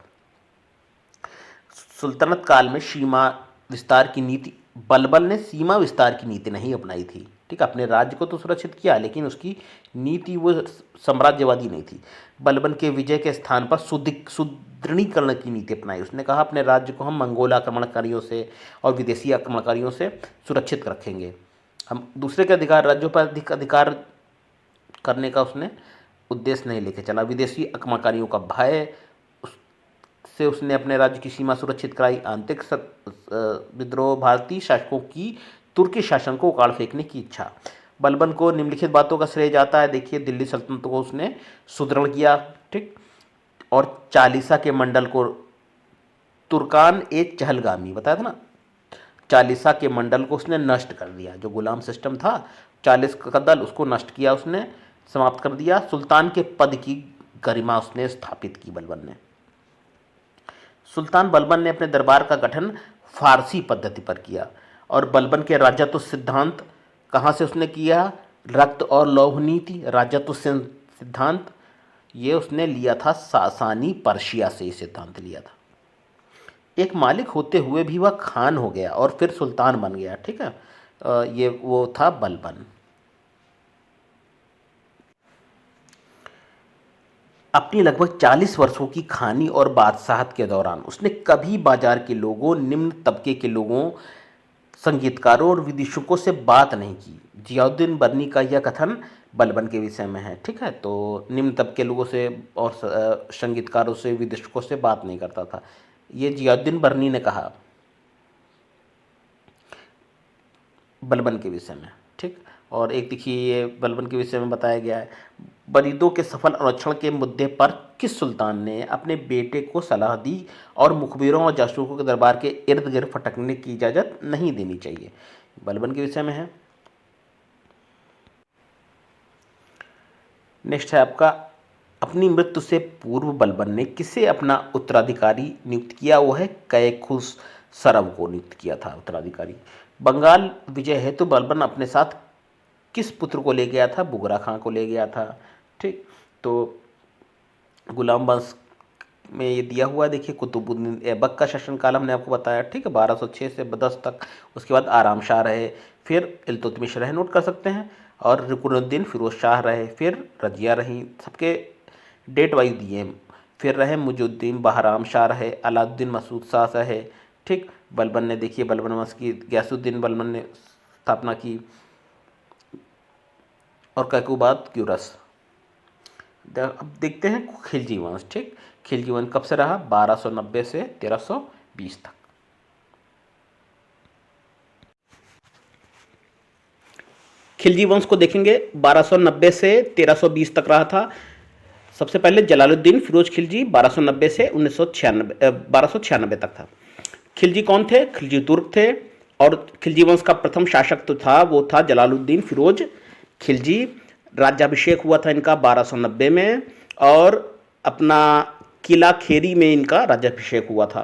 [SPEAKER 1] सुल्तनत काल में सीमा विस्तार की नीति, बलबन ने सीमा विस्तार की नीति नहीं अपनाई थी, ठीक, अपने राज्य को तो सुरक्षित किया, लेकिन उसकी नीति वो साम्राज्यवादी नहीं थी। बलबन के विजय के स्थान पर सुदृढ़ीकरण की नीति अपनाई। उसने कहा अपने राज्य को हम मंगोल आक्रमणकारियों से और विदेशी आक्रमणकारियों से सुरक्षित रखेंगे। हम दूसरे के अधिकार, राज्यों पर अधिक अधिकार करने का उसने उद्देश्य नहीं लेके चला। विदेशी आक्रमणकारियों का भय से उसने अपने राज्य की सीमा सुरक्षित कराई। आंतरिक विद्रोह, भारतीय शासकों की तुर्की शासन को उखाड़ फेंकने की इच्छा। बलबन को निम्नलिखित बातों का श्रेय जाता है। देखिए, दिल्ली सल्तनत को उसने सुदृढ़ किया, ठीक, और चालीसा के मंडल को, तुर्कान एक चहलगामी बताया था ना, चालीसा के मंडल को उसने नष्ट कर दिया। जो गुलाम सिस्टम था, 40 का दल, उसको नष्ट किया उसने, समाप्त कर दिया। सुल्तान के पद की गरिमा उसने स्थापित की बलबन ने। सुल्तान बलबन ने अपने दरबार का गठन फारसी पद्धति पर किया और बलबन के राजत्व सिद्धांत कहाँ से उसने किया? रक्त और लौह नीति, राजत्व सिद्धांत, ये उसने लिया था सासानी पर्शिया से, ये सिद्धांत लिया था। एक मालिक होते हुए भी वह खान हो गया और फिर सुल्तान बन गया, ठीक है। ये वो था बलबन। अपनी लगभग 40 वर्षों की खानी और बादशाहत के दौरान उसने कभी बाजार के लोगों, निम्न तबके के लोगों, संगीतकारों और विदेशियों से बात नहीं की। जियाउद्दीन बर्नी का यह कथन बलबन के विषय में है, ठीक है। तो निम्न तबके के लोगों से और संगीतकारों से, विदेशियों से बात नहीं करता था, ये जियाउद्दीन बर्नी ने कहा बलबन के विषय में, ठीक। और एक देखिए, ये बलबन के विषय में बताया गया है। बरीदों के सफल आरक्षण के मुद्दे पर किस सुल्तान ने अपने बेटे को सलाह दी और मुखबिरों और जासूसों के दरबार के इर्द गिर्द फटकने की इजाज़त नहीं देनी चाहिए? बलबन के विषय में है। नेक्स्ट है आपका, अपनी मृत्यु से पूर्व बलबन ने किसे अपना उत्तराधिकारी नियुक्त किया? वो है कैखुस सरव को नियुक्त किया था उत्तराधिकारी। बंगाल विजय हेतु बलबन अपने साथ किस पुत्र को ले गया था? बुगरा खां को ले गया था, ठीक। तो गुलाम वंश में ये दिया हुआ है, देखिए, कुतुबुद्दीन ऐबक का शासनकाल हमने आपको बताया, ठीक है, 1206 से 10 तक। उसके बाद आराम शाह रहे, फिर इल्तुतमिश रहे, नोट कर सकते हैं, और रुकनुद्दीन फिरोज शाह रहे, फिर रजिया रही, सबके डेट वाइज दिए हैं। फिर रहे मुजुद्दीन बहराम शाह रहे, अलाउद्दीन मसूद शाह रहे, ठीक। बलबन ने, देखिए, बलबन वंश की गयासुद्दीन बलबन ने स्थापना की, और कैकुबाद क्यूरस। अब देखते हैं खिलजी वंश, ठीक। खिलजी वंश कब से रहा? 1290 से 1320 तक। खिलजी वंश को देखेंगे, 1290 से 1320 तक रहा था। सबसे पहले जलालुद्दीन फिरोज खिलजी 1290 से 1296 तक था। खिलजी कौन थे? खिलजी तुर्क थे, और खिलजी वंश का प्रथम शासक तो था, वो था जलालुद्दीन फिरोज खिलजी। राज्याभिषेक हुआ था इनका 1290 में, और अपना किला खेरी में इनका राज्याभिषेक हुआ था।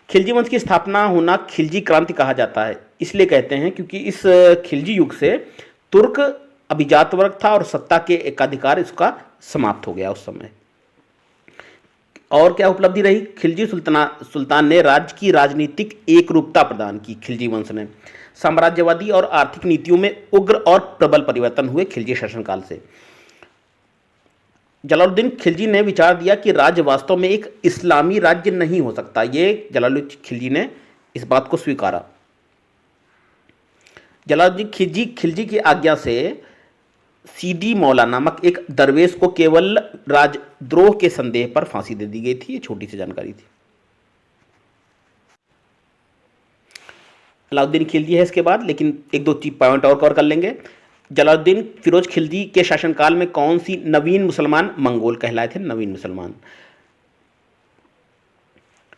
[SPEAKER 1] खिलजी वंश की स्थापना होना खिलजी क्रांति कहा जाता है, इसलिए कहते हैं क्योंकि इस खिलजी युग से तुर्क अभिजात वर्ग था और सत्ता के एकाधिकार इसका समाप्त हो गया उस समय। और क्या उपलब्धि रही? खिलजी सुल्तान ने राज्य की राजनीतिक एकरूपता प्रदान की। खिलजी वंश ने साम्राज्यवादी और आर्थिक नीतियों में उग्र और प्रबल परिवर्तन हुए खिलजी शासनकाल से। जलालुद्दीन खिलजी ने विचार दिया कि राज्य वास्तव में एक इस्लामी राज्य नहीं हो सकता। ये जलालुद्दीन खिलजी ने इस बात को स्वीकारा। जलालुद्दीन खिलजी की आज्ञा से सीदी मौला नामक एक दरवेश को केवल राजद्रोह के संदेह पर फांसी दे दी गई थी। ये छोटी सी जानकारी थी। अलाउद्दीन खिलजी है इसके बाद, लेकिन एक दो पॉइंट और कवर कर लेंगे। जलालुद्दीन फिरोज खिलजी के शासनकाल में कौन सी नवीन मुसलमान मंगोल कहलाए थे? नवीन मुसलमान।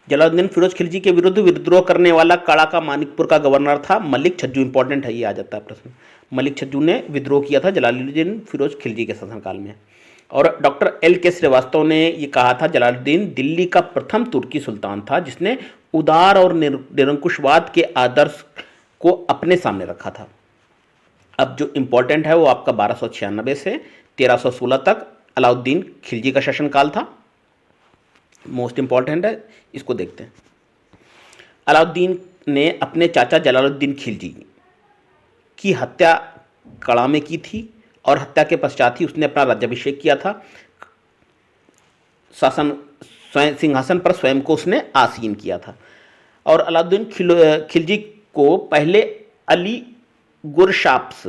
[SPEAKER 1] जलालुद्दीन फिरोज खिलजी के विरुद्ध विद्रोह करने वाला काड़ा का मानिकपुर का गवर्नर था मलिक छज्जू। इंपॉर्टेंट है, ये आ जाता है प्रश्न। मलिक छज्जू ने विद्रोह किया था जलालुद्दीन फिरोज खिलजी के शासनकाल में। और डॉक्टर एल के श्रीवास्तव ने ये कहा था, जलालुद्दीन दिल्ली का प्रथम तुर्की सुल्तान था जिसने उदार और निरंकुशवाद के आदर्श को अपने सामने रखा था। अब जो इंपॉर्टेंट है वो आपका 1296 से 1316 तक अलाउद्दीन खिलजी का शासनकाल था। मोस्ट इंपॉर्टेंट है, इसको देखते हैं। अलाउद्दीन ने अपने चाचा जलालुद्दीन खिलजी की हत्या कड़ा में की थी और हत्या के पश्चात ही उसने अपना राज्याभिषेक किया था। शासन सिंहासन पर स्वयं को उसने आसीन किया था। और अलाउद्दीन खिलजी को पहले अली गुरशाप्स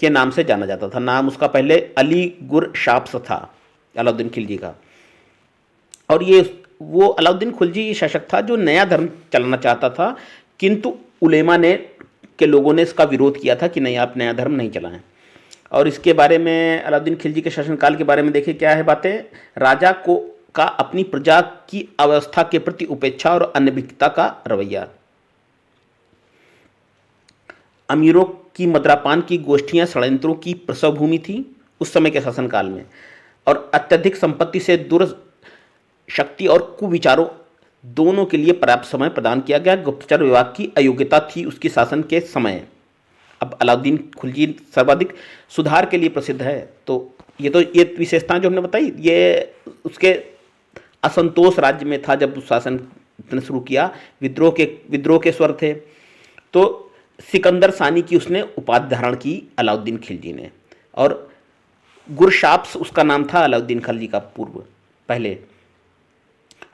[SPEAKER 1] के नाम से जाना जाता था। नाम उसका पहले अली गुरशाप्स था अलाउद्दीन खिलजी का। और ये वो अलाउद्दीन खिलजी शासक था जो नया धर्म चलाना चाहता था, किंतु उलेमा ने के लोगों ने इसका विरोध किया था कि नहीं, आप नया धर्म नहीं चलाएं। और इसके बारे में अलाउद्दीन खिलजी के शासनकाल के बारे में देखिए क्या है बातें। राजा को का अपनी प्रजा की अवस्था के प्रति उपेक्षा और अनभिज्ञता का रवैया, अमीरों की मद्रापान की गोष्ठियां षड्यंत्रों की प्रसव भूमि थी उस समय के शासनकाल में, और अत्यधिक संपत्ति से दूर शक्ति और कुविचारों दोनों के लिए पर्याप्त समय प्रदान किया गया। गुप्तचर विभाग की अयोग्यता थी उसकी शासन के समय। अब अलाउद्दीन खिलजी सर्वाधिक सुधार के लिए प्रसिद्ध है। तो ये विशेषताएं जो हमने बताई, ये उसके असंतोष राज्य में था जब शासन ने शुरू किया। विद्रोह के स्वर थे। तो सिकंदर सानी की उसने उपाधि धारण की अलाउद्दीन खिलजी ने, और गुरशाप्स उसका नाम था अलाउद्दीन खिलजी का पूर्व पहले।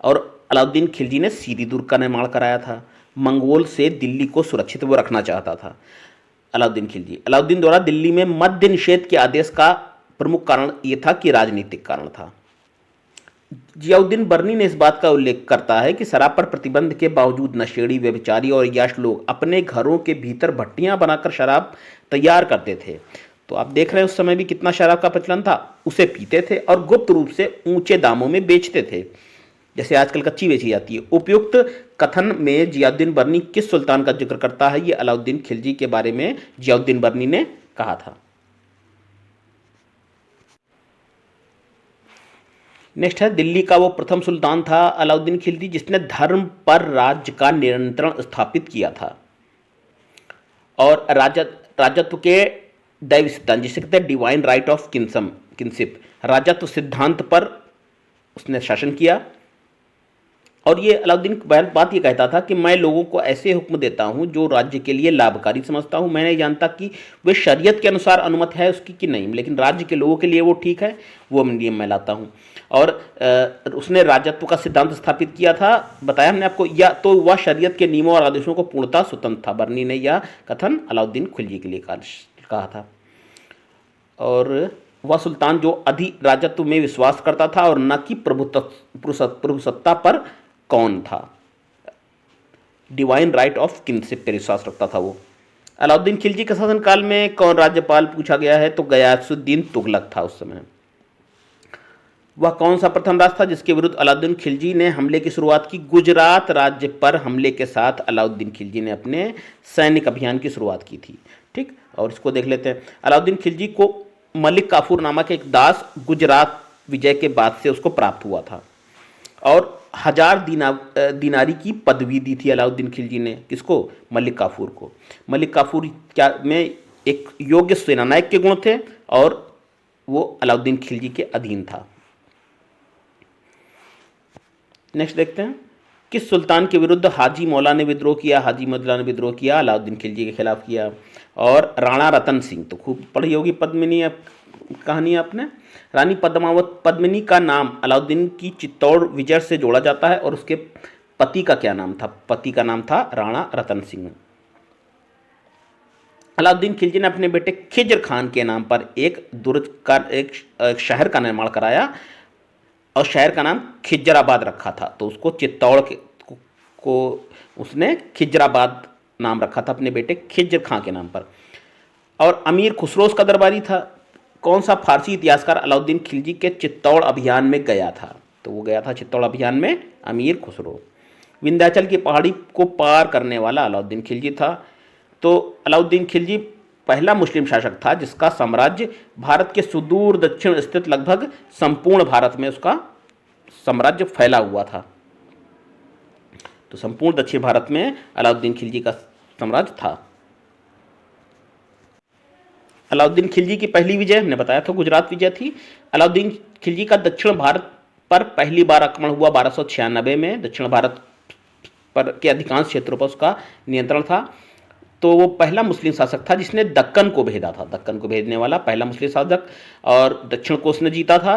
[SPEAKER 1] और अलाउद्दीन खिलजी ने सीरी दुर्ग का निर्माण कराया था। मंगोल से दिल्ली को सुरक्षित वो रखना चाहता था अलाउद्दीन खिलजी। अलाउद्दीन द्वारा दिल्ली में मद्य निषेध के आदेश का प्रमुख कारण ये था कि राजनीतिक कारण था। जियाउद्दीन बर्नी ने इस बात का उल्लेख करता है कि शराब पर प्रतिबंध के बावजूद नशेड़ी, व्यभिचारी और याश लोग अपने घरों के भीतर भट्टियां बनाकर शराब तैयार करते थे। तो आप देख रहे हैं उस समय भी कितना शराब का प्रचलन था। उसे पीते थे और गुप्त रूप से ऊंचे दामों में बेचते थे, जैसे आजकल कच्ची बेची जाती है। उपयुक्त कथन में जियाउद्दीन बर्नी किस सुल्तान का जिक्र करता है? ये अलाउद्दीन खिलजी के बारे में जियाउद्दीन बर्नी ने कहा था। नेक्स्ट है, दिल्ली का वो प्रथम सुल्तान था अलाउद्दीन खिलजी जिसने धर्म पर राज्य का नियंत्रण स्थापित किया था, और राजत्व के दैव सिद्धांत, जिसे कहते हैं डिवाइन राइट ऑफ किनशिप, राजत्व सिद्धांत पर उसने शासन किया। और ये अलाउद्दीन बात ये कहता था कि मैं लोगों को ऐसे हुक्म देता हूँ जो राज्य के लिए लाभकारी समझता हूँ। मैं नहीं जानता कि वे शरीयत के अनुसार अनुमत है उसकी कि नहीं, लेकिन राज्य के लोगों के लिए वो ठीक है, वो नियम मैं लाता हूँ। और उसने राजत्व का सिद्धांत स्थापित किया था, बताया हमने आपको। या तो वह शरीयत के नियमों और आदेशों को पूर्णतः स्वतंत्र था। बर्नी ने यह कथन अलाउद्दीन खिलजी के लिए कहा था। और वह सुल्तान जो अधिराजत्व में विश्वास करता था और न कि प्रभुसत्ता पर कौन था, डिवाइन राइट ऑफ किनशिप पर विश्वास रखता था वो। अलाउद्दीन खिलजी के शासनकाल में कौन राज्यपाल पूछा गया है तो गयासुद्दीन तुगलक था उस समय। वह कौन सा प्रथम राजा था जिसके विरुद्ध अलाउद्दीन खिलजी ने हमले की शुरुआत की? गुजरात राज्य पर हमले के साथ अलाउद्दीन खिलजी ने अपने सैनिक अभियान की शुरुआत की थी। ठीक, और इसको देख लेते हैं। अलाउद्दीन खिलजी को मलिक काफूर नामक एक दास गुजरात विजय के बाद से उसको प्राप्त हुआ था, और 1000 दिनारी की पदवी दी थी अलाउद्दीन खिलजी ने। किसको? मलिक काफूर को। मलिक काफूर क्या में एक योग्य सेनानायक के गुण थे, और वो अलाउद्दीन खिलजी के अधीन था। नेक्स्ट देखते हैं, किस सुल्तान के विरुद्ध हाजी मौला ने विद्रोह किया? हाजी मौला ने विद्रोह किया अलाउद्दीन खिलजी के खिलाफ किया। और राणा रतन सिंह, तो खूब पढ़ी होगी पद्मिनी कहानी आपने। रानी पद्मिनी का नाम अलाउद्दीन की चित्तौड़ विजय से जोड़ा जाता है, और उसके पति का क्या नाम था? पति का नाम था राणा रतन सिंह। अलाउद्दीन खिलजी ने अपने बेटे खिज्र खान के नाम पर एक शहर का निर्माण कराया, और शहर का नाम खिजराबाद रखा था। तो उसको चित्तौड़ को उसने खिजराबाद नाम रखा था अपने बेटे खिज्र खां के नाम पर। और अमीर खुसरो उसका दरबारी था। कौन सा फारसी इतिहासकार अलाउद्दीन खिलजी के चित्तौड़ अभियान में गया था? तो वो गया था चित्तौड़ अभियान में अमीर खुसरो। विंध्याचल की पहाड़ी को पार करने वाला अलाउद्दीन खिलजी था। तो अलाउद्दीन खिलजी पहला मुस्लिम शासक था जिसका साम्राज्य भारत के सुदूर दक्षिण स्थित लगभग संपूर्ण भारत में उसका साम्राज्य फैला हुआ था। तो संपूर्ण दक्षिण भारत में अलाउद्दीन खिलजी का साम्राज्य था। अलाउद्दीन खिलजी की पहली विजय हमने बताया था गुजरात विजय थी। अलाउद्दीन खिलजी का दक्षिण भारत पर पहली बार आक्रमण हुआ 1296 में। दक्षिण भारत पर के अधिकांश क्षेत्रों पर उसका नियंत्रण था। तो वो पहला मुस्लिम शासक था जिसने दक्कन को भेजा था, दक्कन को भेजने वाला पहला मुस्लिम शासक। और दक्षिण को उसने जीता था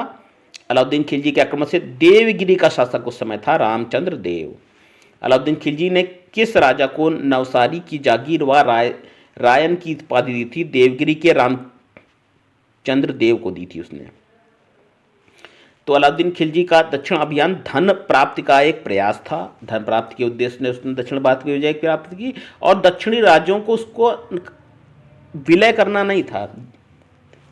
[SPEAKER 1] अलाउद्दीन खिलजी के आक्रमण से। देवगिरी का शासक उस समय था रामचंद्र देव। अलाउद्दीन खिलजी ने किस राजा को नवसारी की जागीर व रायन की उपाधि दी थी? देवगिरी के रामचंद्र देव को दी थी उसने। तो अलाउद्दीन खिलजी का दक्षिण अभियान धन प्राप्ति का एक प्रयास था। धन प्राप्ति के उद्देश्य ने उसने दक्षिण भारत की विजय प्राप्त की और दक्षिणी राज्यों को उसको विलय करना नहीं था,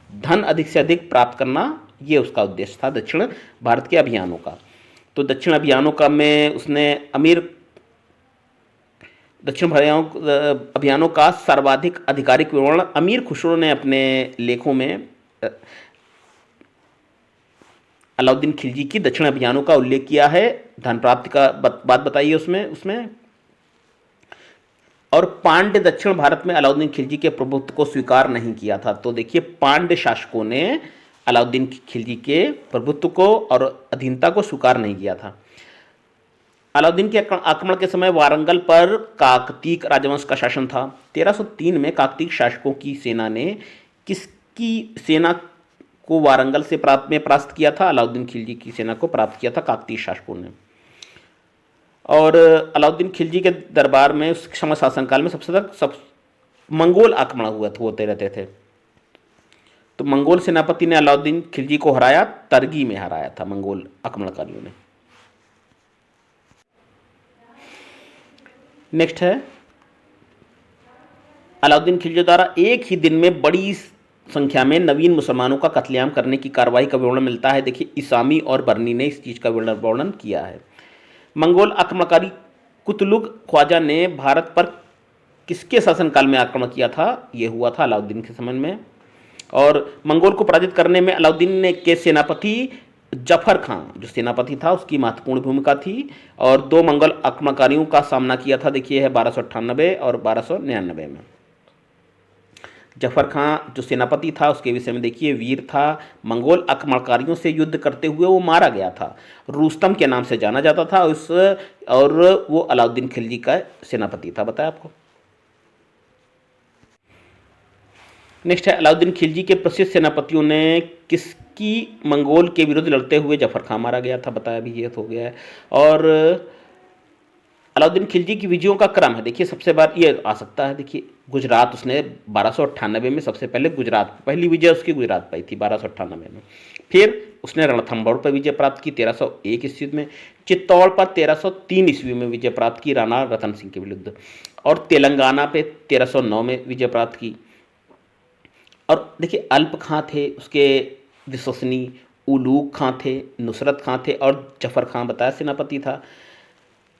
[SPEAKER 1] धन अधिक से अधिक प्राप्त करना, ये उसका उद्देश्य था दक्षिण भारत के अभियानों का। तो दक्षिण अभियानों का में उसने दक्षिण अभियानों का सर्वाधिक आधिकारिक विवरण अमीर खुसरो ने अपने लेखों में अलाउद्दीन खिलजी की दक्षिण अभियानों का उल्लेख किया है। धन प्राप्ति का बात बताइए उसमें। और पांड्य दक्षिण भारत में अलाउद्दीन खिलजी के प्रभुत्व को स्वीकार नहीं किया था। तो देखिए, पांड्य शासकों ने अलाउद्दीन खिलजी के प्रभुत्व को और अधीनता को स्वीकार नहीं किया था। अलाउद्दीन के आक्रमण के समय वारंगल पर काकतीय राजवंश का शासन था। 1303 में काकतीय शासकों की सेना ने किसकी सेना को वारंगल से परास्त किया था? अलाउद्दीन खिलजी की सेना को प्राप्त किया था काकतीय शासकों ने। और अलाउद्दीन खिलजी के दरबार में उस समय शासनकाल में सबसे ज्यादा मंगोल आक्रमण होते रहते थे। तो मंगोल सेनापति ने अलाउद्दीन खिलजी को हराया, तरगी में हराया था मंगोल आक्रमणकारियों ने। नेक्स्ट है, अलाउद्दीन खिलजी द्वारा एक ही दिन में बड़ी संख्या में नवीन मुसलमानों का कत्लेआम करने की कार्रवाई का विवरण मिलता है। देखिए, इसामी और बर्नी ने इस चीज़ का वर्णन किया है। मंगोल आक्रमणकारी कुतलुग ख्वाजा ने भारत पर किसके शासनकाल में आक्रमण किया था? यह हुआ था अलाउद्दीन के समय में। और मंगोल को पराजित करने में अलाउद्दीन के सेनापति जफर खां जो सेनापति था उसकी महत्वपूर्ण भूमिका थी। और 2 मंगोल आक्रमणकारियों का सामना किया था। देखिए है 1298 और 1299 में। जफर खां जो सेनापति था उसके विषय में देखिए, वीर था, मंगोल आक्रमणकारियों से युद्ध करते हुए वो मारा गया था, रुस्तम के नाम से जाना जाता था और वो अलाउद्दीन खिलजी का सेनापति था, बताया आपको। नेक्स्ट है, अलाउद्दीन खिलजी के प्रसिद्ध सेनापतियों ने किसकी मंगोल के विरुद्ध लड़ते हुए जफर खां मारा गया था, बताया भी, ये हो गया है। और अलाउद्दीन खिलजी की विजयों का क्रम है, देखिए सबसे बार ये आ सकता है। देखिए, गुजरात उसने 1298 में सबसे पहले गुजरात पहली विजय उसकी गुजरात पाई थी 1298 में। फिर उसने रणथंभौर पर विजय प्राप्त की 1301 ईस्वी में। चित्तौड़ पर 1303 ईस्वी में विजय प्राप्त की राणा रतन सिंह के विरुद्ध। और तेलंगाना पे 1309 में विजय प्राप्त की। और देखिए, अल्प खां थे उसके विश्वसनीय, उलूग खां थे, नुसरत खां थे और जफर खां बताया सेनापति था।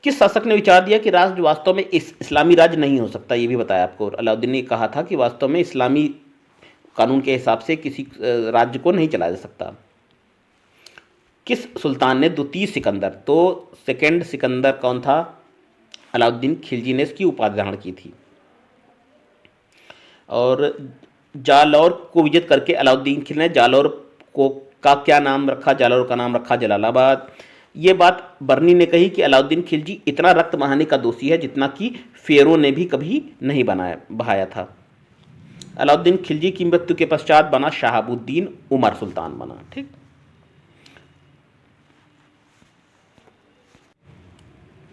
[SPEAKER 1] किस शासक ने विचार दिया कि राज्य वास्तव में इस्लामी राज्य नहीं हो सकता, ये भी बताया आपको। अलाउद्दीन ने कहा था कि वास्तव में इस्लामी कानून के हिसाब से किसी राज्य को नहीं चलाया जा सकता। किस सुल्तान ने द्वितीय सिकंदर, तो सेकंड सिकंदर कौन था? अलाउद्दीन खिलजी ने इसकी उपाधि धारण की थी। और जालौर को विजित करके अलाउद्दीन खिलजी ने जालौर का क्या नाम रखा? जालौर का नाम रखा जलालाबाद। ये बात बर्नी ने कही कि अलाउद्दीन खिलजी इतना रक्त बहाने का दोषी है जितना कि फेरो ने भी कभी नहीं बहाया था। अलाउद्दीन खिलजी की मृत्यु के पश्चात बना शहाबुद्दीन उमर सुल्तान बना। ठीक,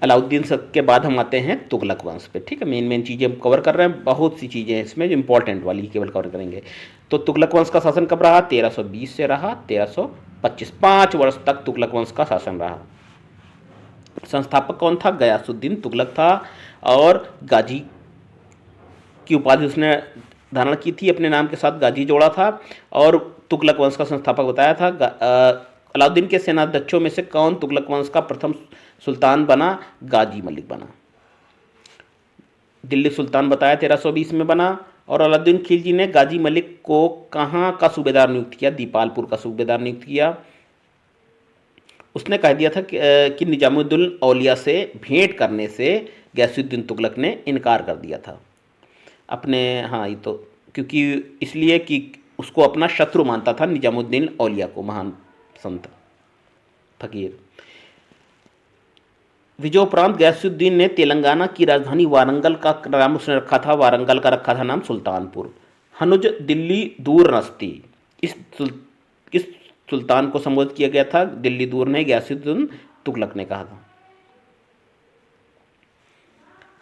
[SPEAKER 1] अलाउद्दीन के बाद हम आते हैं तुगलक वंश पे। ठीक है, मेन चीज़ें हम कवर कर रहे हैं, बहुत सी चीज़ें हैं इसमें जो इंपॉर्टेंट वाली केवल कवर करेंगे। तो तुगलक वंश का शासन कब रहा? 1320 से रहा 1325, 5 वर्ष तक तुगलक वंश का शासन रहा। संस्थापक कौन था? गयासुद्दीन तुगलक था। और गाजी की उपाधि उसने धारण की थी, अपने नाम के साथ गाजी जोड़ा था। और तुगलक वंश का संस्थापक बताया था। अलाउद्दीन के सेनाध्यक्षों में से कौन तुगलक वंश का प्रथम सुल्तान बना? गाजी मलिक बना। दिल्ली सुल्तान बताया 1320 में बना। और अलाउद्दीन खिलजी ने गाजी मलिक को कहाँ का सूबेदार नियुक्त किया? दीपालपुर का सूबेदार नियुक्त किया। उसने कह दिया था कि निजामुद्दीन औलिया से भेंट करने से गयासुद्दीन तुगलक ने इनकार कर दिया था अपने, हाँ ये तो क्योंकि इसलिए कि उसको अपना शत्रु मानता था निजामुद्दीन औलिया को, महान संत फकीर। विजयोपरांत गयासुद्दीन ने तेलंगाना की राजधानी वारंगल का नाम उसने रखा था, वारंगल का रखा था नाम सुल्तानपुर। हनुज दिल्ली दूर नस्ती, इस किस सुल्तान को संबोधित किया गया था? दिल्ली दूर ने गयासुद्दीन तुगलक ने कहा था।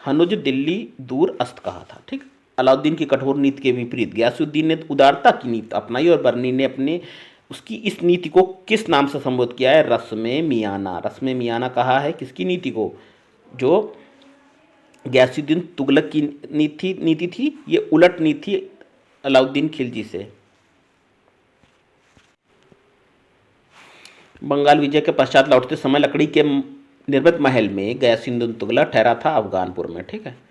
[SPEAKER 1] हनुज दिल्ली दूर अस्त कहा था। ठीक। अलाउद्दीन की कठोर नीति के विपरीत गयासुद्दीन ने उदारता की नीति अपनाई और बर्नी ने अपने उसकी इस नीति को किस नाम से संबोधित किया है? रस्म मियाना। रस्म मियाना कहा है किसकी नीति को? जो गयासुद्दीन तुगलक की नीति थी, ये उलट नीति अलाउद्दीन खिलजी से। बंगाल विजय के पश्चात लौटते समय लकड़ी के निर्मित महल में गयासुद्दीन तुगलक ठहरा था अफगानपुर में। ठीक है।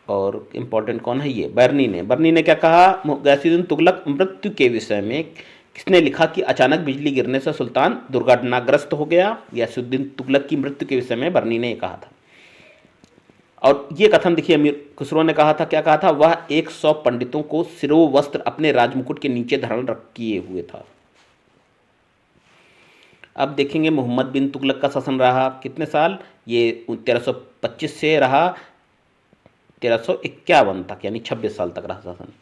[SPEAKER 1] और इम्पोर्टेंट कौन है? ये बर्नी ने क्या कहा? गयासुद्दीन तुगलक मृत्यु के विषय में किसने लिखा कि अचानक बिजली गिरने से सुल्तान दुर्घटनाग्रस्त हो गया? गयासुद्दीन तुगलक की मृत्यु के विषय में बर्नी ने कहा था। और ये कथन देखिए अमीर खुसरो ने कहा था। क्या कहा था? वह 100 पंडितों को सिरो वस्त्र अपने राजमुकुट के नीचे धारण किए हुए था। अब देखेंगे मोहम्मद बिन तुगलक का शासन रहा कितने साल? ये 1325 से रहा 1351 तक, यानी 26 साल तक रहा शासन।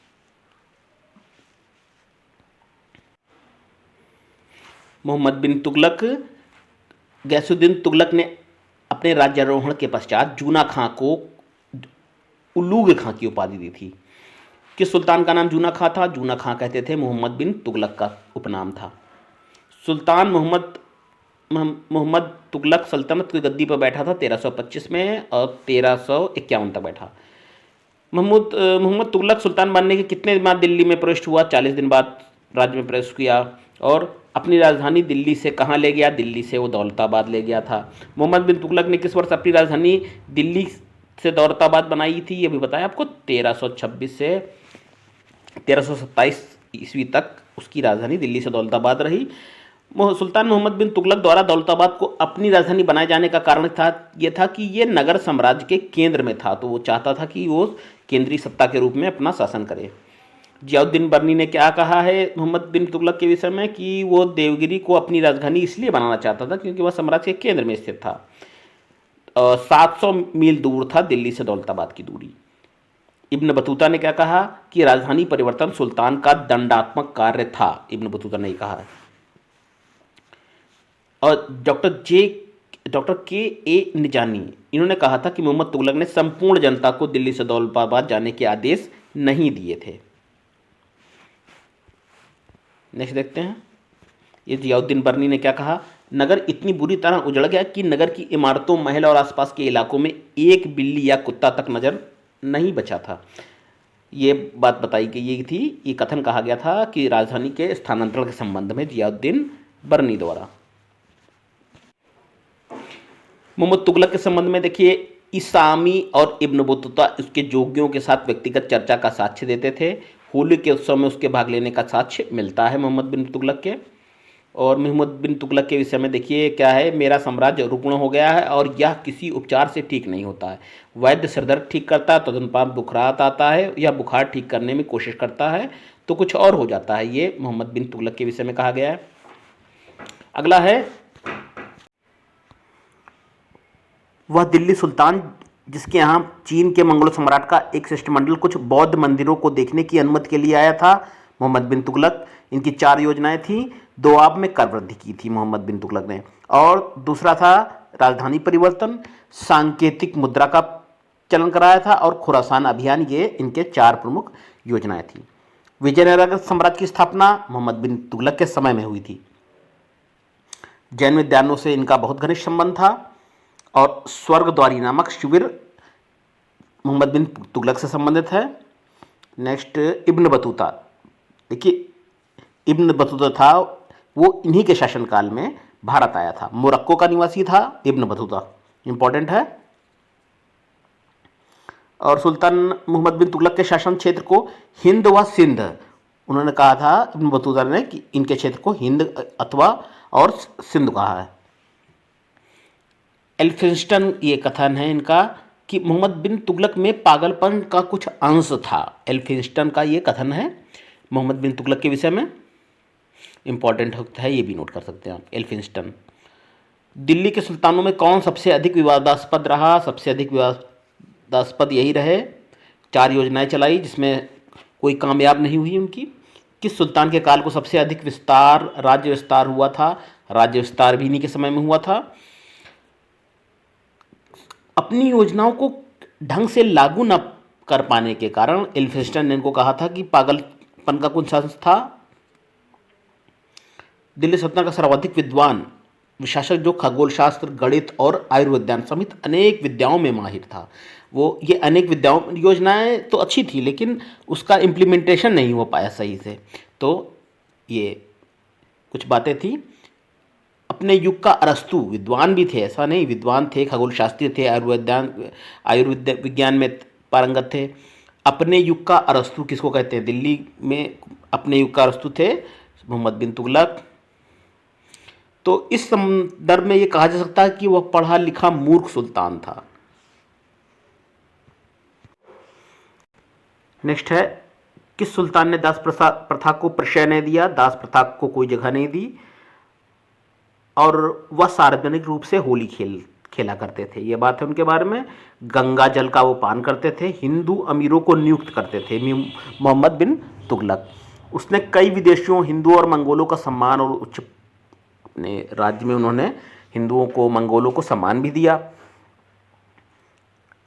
[SPEAKER 1] मोहम्मद बिन तुगलक, गयासुद्दीन तुगलक ने अपने राज्यारोहण के पश्चात जूना खां को उलूग खां की उपाधि दी थी। किस सुल्तान का नाम जूना खां था? जूना खां कहते थे मोहम्मद बिन तुगलक का उपनाम था। सुल्तान मोहम्मद तुगलक सल्तनत की गद्दी पर बैठा था 1325 में और 1351 तक बैठा। मोहम्मद तुगलक सुल्तान बनने के कितने दिन बाद दिल्ली में प्रविष्ट हुआ? 40 दिन बाद राज्य में प्रवेश किया। और अपनी राजधानी दिल्ली से कहाँ ले गया? दिल्ली से वो दौलताबाद ले गया था। मोहम्मद बिन तुगलक ने किस वर्ष अपनी राजधानी दिल्ली से दौलताबाद बनाई थी? ये भी बताया आपको। 1326 से 1327 ईस्वी तक उसकी राजधानी दिल्ली से दौलताबाद रही। सुल्तान मोहम्मद बिन तुगलक द्वारा दौलताबाद को अपनी राजधानी बनाए जाने का कारण ये था कि ये नगर साम्राज्य के केंद्र में था, तो वो चाहता था कि वो केंद्रीय सत्ता के रूप में अपना शासन करे। जियाउद्दीन बर्नी ने क्या कहा है मोहम्मद बिन तुगलक के विषय में? कि वो देवगिरी को अपनी राजधानी इसलिए बनाना चाहता था क्योंकि वह साम्राज्य के केंद्र में स्थित था। 700 मील दूर था दिल्ली से दौलताबाद की दूरी। इब्न बतूता ने क्या कहा? कि राजधानी परिवर्तन सुल्तान का दंडात्मक कार्य था, इब्न बतूता ने कहा है। और डॉक्टर के ए निजानी, इन्होंने कहा था कि मोहम्मद तुगलक ने संपूर्ण जनता को दिल्ली से दौलताबाद जाने के आदेश नहीं दिए थे। नेक्स्ट देखते हैं। ये जियाउद्दीन बर्नी ने क्या कहा? नगर इतनी बुरी तरह उजड़ गया कि नगर की इमारतों, महल और आसपास के इलाकों में एक बिल्ली या कुत्ता तक नजर नहीं बचा था। ये बात बताई गई थी, ये कथन कहा गया था कि राजधानी के स्थानांतरण के संबंध में जियाउद्दीन बर्नी द्वारा। मोहम्मद तुगलक के संबंध में देखिए इसामी और इब्न बतूता उसके जोगियों के साथ व्यक्तिगत चर्चा का साक्ष्य देते थे। होली के उत्सव में उसके भाग लेने का साक्ष्य मिलता है मोहम्मद बिन तुगलक के। और मोहम्मद बिन तुगलक के विषय में देखिए क्या है? मेरा साम्राज्य रुग्ण हो गया है और यह किसी उपचार से ठीक नहीं होता है। वैद्य सिरदर्द ठीक करता है, तदनुपात बुखार आता है, या बुखार ठीक करने में कोशिश करता है तो कुछ और हो जाता है। ये मोहम्मद बिन तुगलक के विषय में कहा गया है। अगला है वह दिल्ली सुल्तान जिसके यहाँ चीन के मंगोल सम्राट का एक शिष्टमंडल कुछ बौद्ध मंदिरों को देखने की अनुमति के लिए आया था। मोहम्मद बिन तुगलक, इनकी 4 योजनाएं थी। दोआब में कर वृद्धि की थी मोहम्मद बिन तुगलक ने, और दूसरा था राजधानी परिवर्तन, सांकेतिक मुद्रा का चलन कराया था, और खुरासान अभियान। ये इनके 4 प्रमुख योजनाएं थी। विजयनगर साम्राज्य की स्थापना मोहम्मद बिन तुगलक के समय में हुई थी। जैन विद्वानों से इनका बहुत घनिष्ठ संबंध था। और स्वर्गद्वारी नामक शिविर मोहम्मद बिन तुगलक से संबंधित है। नेक्स्ट इब्न बतूता, देखिए इब्न बतूता था वो इन्हीं के शासनकाल में भारत आया था। मोरक्को का निवासी था इब्न बतूता, इंपॉर्टेंट है। और सुल्तान मोहम्मद बिन तुगलक के शासन क्षेत्र को हिंद व सिंध, उन्होंने कहा था इब्न बतूता ने कि इनके क्षेत्र को हिंद अथवा और सिंध कहा है। एल्फिंस्टन, ये कथन है इनका कि मोहम्मद बिन तुगलक में पागलपन का कुछ अंश था। एल्फिंस्टन का ये कथन है मोहम्मद बिन तुगलक के विषय में, इंपॉर्टेंट है, ये भी नोट कर सकते हैं आप। एल्फिंस्टन दिल्ली के सुल्तानों में कौन सबसे अधिक विवादास्पद रहा? सबसे अधिक विवादास्पद यही रहे। 4 योजनाएं चलाई जिसमें कोई कामयाब नहीं हुई उनकी। किस सुल्तान के काल को सबसे अधिक राज्य विस्तार हुआ था? राज्य विस्तार भी इन्हीं के समय में हुआ था। अपनी योजनाओं को ढंग से लागू न कर पाने के कारण एल्फिंस्टन ने इनको कहा था कि पागलपन का कुछ अंश था। दिल्ली सल्तनत का सर्वाधिक विद्वान शासक जो खगोल शास्त्र, गणित और आयुर्विज्ञान समेत अनेक विद्याओं में माहिर था। वो ये अनेक विद्याओं योजनाएं तो अच्छी थी लेकिन उसका इम्प्लीमेंटेशन नहीं हो पाया सही से। तो ये कुछ बातें थी। अपने युग का अरस्तु विद्वान भी थे, ऐसा नहीं, विद्वान थे, खगोल शास्त्री थे, विज्ञान में पारंगत थे। अपने युग का अरस्तु किसको कहते हैं? दिल्ली में अपने युग का अरस्तु थे मोहम्मद बिन तुगलक। तो इस संदर्भ में ये कहा जा सकता है कि वह पढ़ा लिखा मूर्ख सुल्तान था। नेक्स्ट है, किस सुल्तान ने दास प्रथा को प्रश्रय नहीं दिया? दास प्रथा को कोई जगह नहीं दी और वह सार्वजनिक रूप से होली खेला करते थे। ये बात है उनके बारे में। गंगा जल का वो पान करते थे। हिंदू अमीरों को नियुक्त करते थे मोहम्मद बिन तुगलक। उसने कई विदेशियों, हिंदुओं और मंगोलों का सम्मान और उच्च अपने राज्य में उन्होंने हिंदुओं को, मंगोलों को सम्मान भी दिया।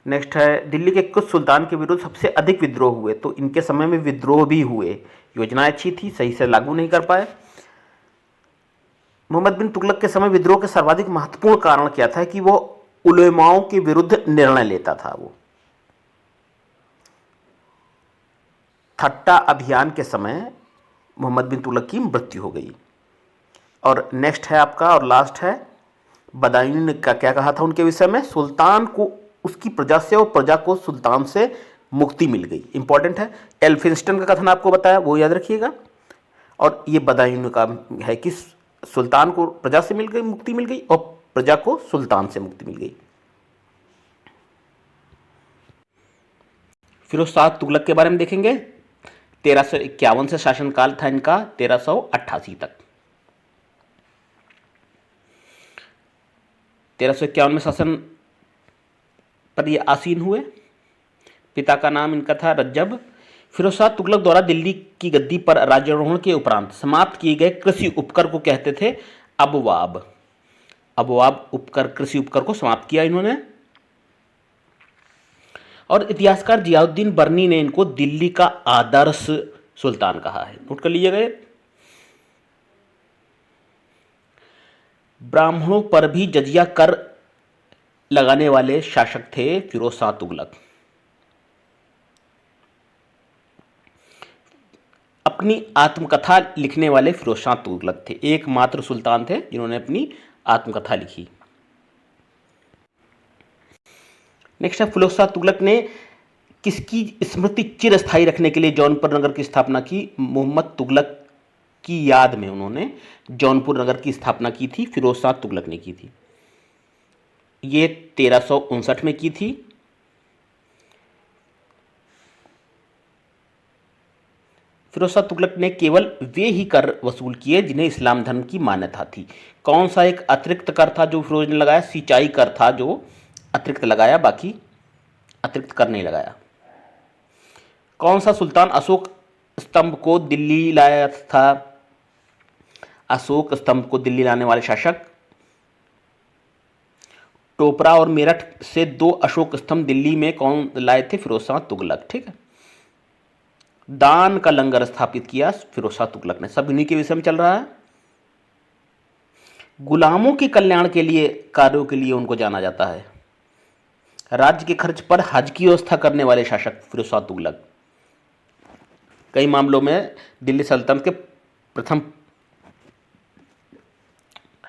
[SPEAKER 1] नेक्स्ट है, दिल्ली के कुछ सुल्तान के विरुद्ध सबसे अधिक विद्रोह हुए? तो इनके समय में विद्रोह भी हुए। योजनाएं अच्छी थी, सही से लागू नहीं कर पाए। मोहम्मद बिन तुगलक के समय विद्रोह के सर्वाधिक महत्वपूर्ण कारण क्या था? कि वो उलेमाओं के विरुद्ध निर्णय लेता था। वो थट्टा अभियान के समय मोहम्मद बिन तुगलक की मृत्यु हो गई। और नेक्स्ट है आपका और लास्ट है, बदायूं ने क्या कहा था उनके विषय में? सुल्तान को उसकी प्रजा से और प्रजा को सुल्तान से मुक्ति मिल गई। इंपॉर्टेंट है। एल्फिंस्टन का कथन आपको बताया, वो याद रखिएगा। और ये बदायूं का है कि सुल्तान को प्रजा से मिल गई, मुक्ति मिल गई, और प्रजा को सुल्तान से मुक्ति मिल गई। फिरोज शाह तुगलक के बारे में देखेंगे। 1351 से शासनकाल था इनका 1388 तक। 1351 में शासन पर ये आसीन हुए। पिता का नाम इनका था रज्जब। फिरोज शाह तुगलक द्वारा दिल्ली की गद्दी पर राज्यारोहण के उपरांत समाप्त किए गए कृषि उपकर को कहते थे अबवाब। अबवाब उपकर, कृषि उपकर को समाप्त किया इन्होंने। और इतिहासकार जियाउद्दीन बर्नी ने इनको दिल्ली का आदर्श सुल्तान कहा है। नोट कर लीजिएगा। ब्राह्मणों पर भी जजिया कर लगाने वाले शासक थे फिरोज शाह तुगलक। अपनी आत्मकथा लिखने वाले फिरोज शाह तुगलक थे। एकमात्र सुल्तान थे जिन्होंने अपनी आत्मकथा लिखी। नेक्स्ट है, फिरोज शाह तुगलक ने किसकी स्मृति चिरस्थायी रखने के लिए जौनपुर नगर की स्थापना की? मोहम्मद तुगलक की याद में उन्होंने जौनपुर नगर की स्थापना की थी। फिरोज शाह तुगलक ने की थी। ये 1359 में की थी। फिरोज शाह तुगलक ने केवल वे ही कर वसूल किए जिन्हें इस्लाम धर्म की मान्यता थी। कौन सा एक अतिरिक्त कर था जो फिरोज ने लगाया? सिंचाई कर था जो अतिरिक्त लगाया, बाकी अतिरिक्त कर नहीं लगाया। कौन सा सुल्तान अशोक स्तंभ को दिल्ली लाया था? अशोक स्तंभ को दिल्ली लाने वाले शासक टोपरा और मेरठ से 2 अशोक स्तंभ दिल्ली में कौन लाए थे? फिरोज शाह तुगलक। ठीक है। दान का लंगर स्थापित किया फिरोज शाह तुगलक ने। सब इन्हीं के विषय में चल रहा है। गुलामों के कल्याण के लिए कार्यों के लिए उनको जाना जाता है। राज्य के खर्च पर हज की व्यवस्था करने वाले शासक फिरोज शाह तुगलक। कई मामलों में दिल्ली सल्तनत के प्रथम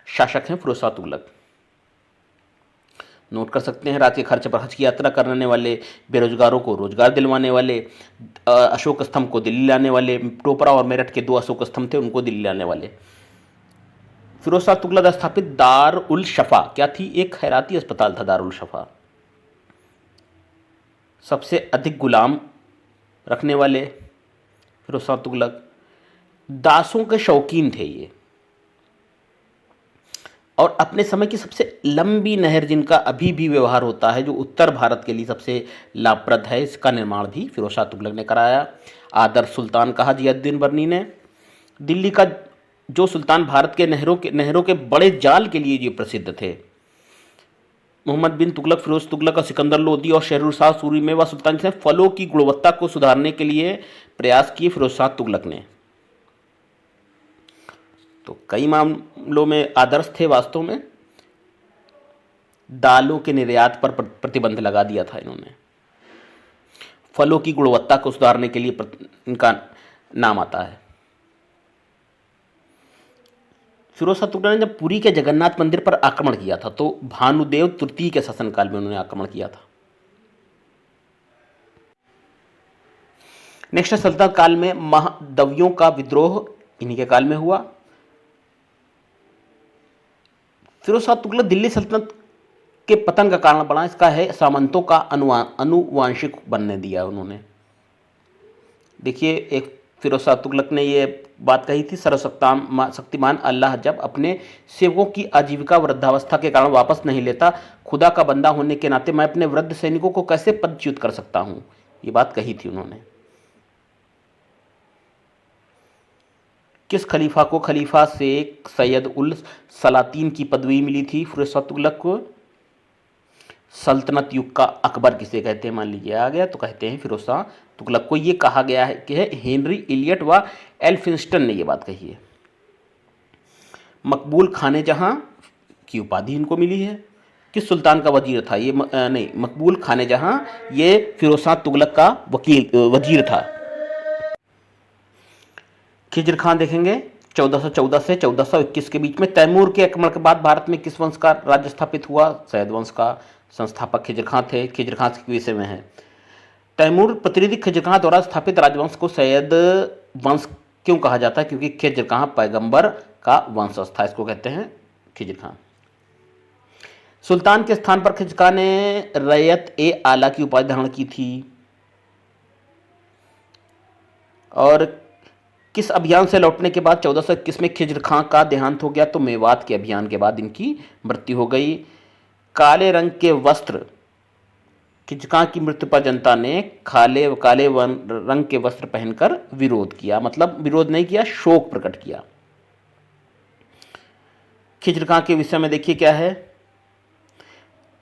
[SPEAKER 1] शासक हैं फिरोज शाह तुगलक। नोट कर सकते हैं। राज्य के खर्च पर हज की यात्रा करने वाले, बेरोजगारों को रोजगार दिलवाने वाले, अशोक स्तंभ को दिल्ली लाने वाले, टोपरा और मेरठ के 2 अशोक स्तंभ थे उनको दिल्ली लाने वाले। फिरोज शाह तुगलक स्थापित दार उल शफा क्या थी? एक खैराती अस्पताल था दार उल शफा। सबसे अधिक गुलाम रखने वाले फिरोज शाह तुगलक। दासों के शौकीन थे ये। और अपने समय की सबसे लंबी नहर जिनका अभी भी व्यवहार होता है, जो उत्तर भारत के लिए सबसे लाभप्रद है, इसका निर्माण भी फिरोज शाह तुगलक ने कराया। आदर्श सुल्तान कहा जियाउद्दीन बर्नी ने। दिल्ली का जो सुल्तान भारत के नहरों के बड़े जाल के लिए ये प्रसिद्ध थे। मोहम्मद बिन तुगलक, फिरोज तुगलक और सिकंदर लोदी और शहरशाह सूरी में व सुल्तान से फलों की गुणवत्ता को सुधारने के लिए प्रयास किए फिरोज शाह तुगलक ने। तो कई मामलों में आदर्श थे। वास्तव में दालों के निर्यात पर प्रतिबंध लगा दिया था इन्होंने। फलों की गुणवत्ता को सुधारने के लिए इनका नाम आता है। फिरोज शाह तुगलक ने जब पुरी के जगन्नाथ मंदिर पर आक्रमण किया था तो भानुदेव तृतीय के शासनकाल में उन्होंने आक्रमण किया था। नेक्स्ट सल्तनत काल में महादवियों का विद्रोह इन्हीं के काल में हुआ। फिरोज शाह तुगलक दिल्ली सल्तनत के पतन का कारण बना। इसका है सामंतों का अनुवांशिक बनने दिया उन्होंने। देखिए, एक फिरोज शाह तुगलक ने ये बात कही थी, सर्वशक्तिमान अल्लाह जब अपने सेवकों की आजीविका वृद्धावस्था के कारण वापस नहीं लेता, खुदा का बंदा होने के नाते मैं अपने वृद्ध सैनिकों को कैसे पदच्युत कर सकता हूं। ये बात कही थी उन्होंने। किस खलीफा को खलीफा शेख सैयद उल सलातीन की पदवी मिली थी फिरोज शाह तुगलक को? सल्तनत युग का अकबर किसे कहते हैं? मान लीजिए आ गया तो कहते हैं फिरोज शाह तुगलक को। ये कहा गया है कि हेनरी इलियट व एल्फिंस्टन ने ये बात कही है। मकबूल खाने जहां की उपाधि इनको मिली है। किस सुल्तान का वजीर था ये? नहीं, मकबूल खाने जहां ये फिरोज शाह तुगलक का वजीर था। खिजर खान देखेंगे 1414 से 1421 के बीच में। तैमूर के आक्रमण के बाद भारत में किस वंश का राज्य स्थापित हुआ? सैयद वंश का संस्थापक खिजर खां थे। खिजर खां के विषय में है। तैमूर प्रतिनिधि खिजर खां द्वारा स्थापित राजवंश को सैयद वंश क्यों कहा जाता है? क्योंकि खिजर खां पैगंबर का वंशज था, इसको कहते हैं खिजर खां। सुल्तान के स्थान पर खिजर खां ने रैयत ए आला की उपाधि धारण की थी। और किस अभियान से लौटने के बाद 1421 में खिजर खां का देहांत हो गया? तो मेवात के अभियान के बाद इनकी मृत्यु हो गई। काले रंग के वस्त्र, खिजर खां की मृत्यु पर जनता ने काले रंग के वस्त्र पहनकर विरोध किया। मतलब विरोध नहीं किया, शोक प्रकट किया। खिजर खां के विषय में देखिए क्या है।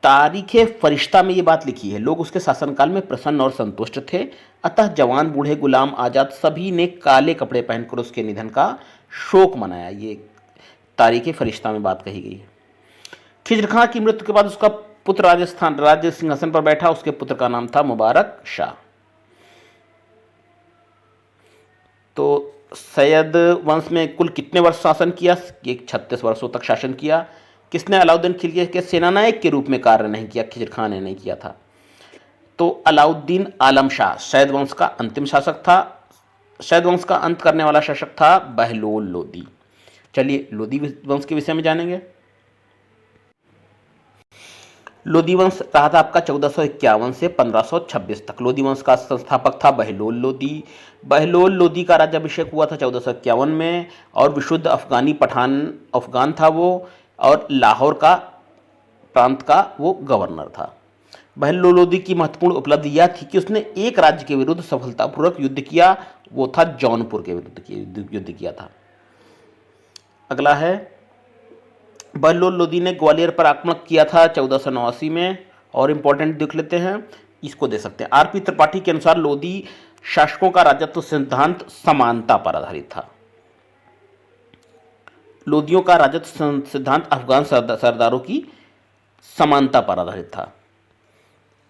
[SPEAKER 1] तारीखे फरिश्ता में ये बात लिखी है, लोग उसके शासनकाल में प्रसन्न और संतुष्ट थे, अतः जवान बूढ़े गुलाम आजाद सभी ने काले कपड़े पहनकर उसके निधन का शोक मनाया। ये तारीखे फरिश्ता में बात कही गई है। खिजर खां की मृत्यु के बाद उसका पुत्र राज्य सिंहासन पर बैठा। उसके पुत्र का नाम था मुबारक शाह। तो सैयद वंश में कुल कितने वर्ष शासन किया? 36 वर्षों तक शासन किया। किसने अलाउद्दीन खिलजी के सेनानायक के रूप में कार्य नहीं किया? खिजर खां ने नहीं किया था। तो अलाउद्दीन आलम शाह सैयद वंश का अंतिम शासक था। सैयद वंश का अंत करने वाला शासक था बहलोल लोदी। चलिए लोदी वंश के विषय में जानेंगे। लोदी वंश रहा था आपका 1451 से 1526 तक। लोदी वंश का संस्थापक था बहलोल लोदी। बहलोल लोदी का राज्याभिषेक हुआ था 1451 में और विशुद्ध अफगान था वो, और लाहौर का प्रांत का वो गवर्नर था। बहलोल लोदी की महत्वपूर्ण उपलब्धि यह थी कि उसने एक राज्य के विरुद्ध सफलतापूर्वक युद्ध किया, वो था जौनपुर के विरुद्ध युद्ध किया था। अगला है, बहलोल लोदी ने ग्वालियर पर आक्रमण किया था 1489 में। और इंपॉर्टेंट देख लेते हैं, इसको दे सकते हैं। आरपी त्रिपाठी के अनुसार लोदी शासकों का राजत्व सिद्धांत समानता पर आधारित था। लोदियों का राजत्व सिद्धांत अफगान सरदारों की समानता पर आधारित था।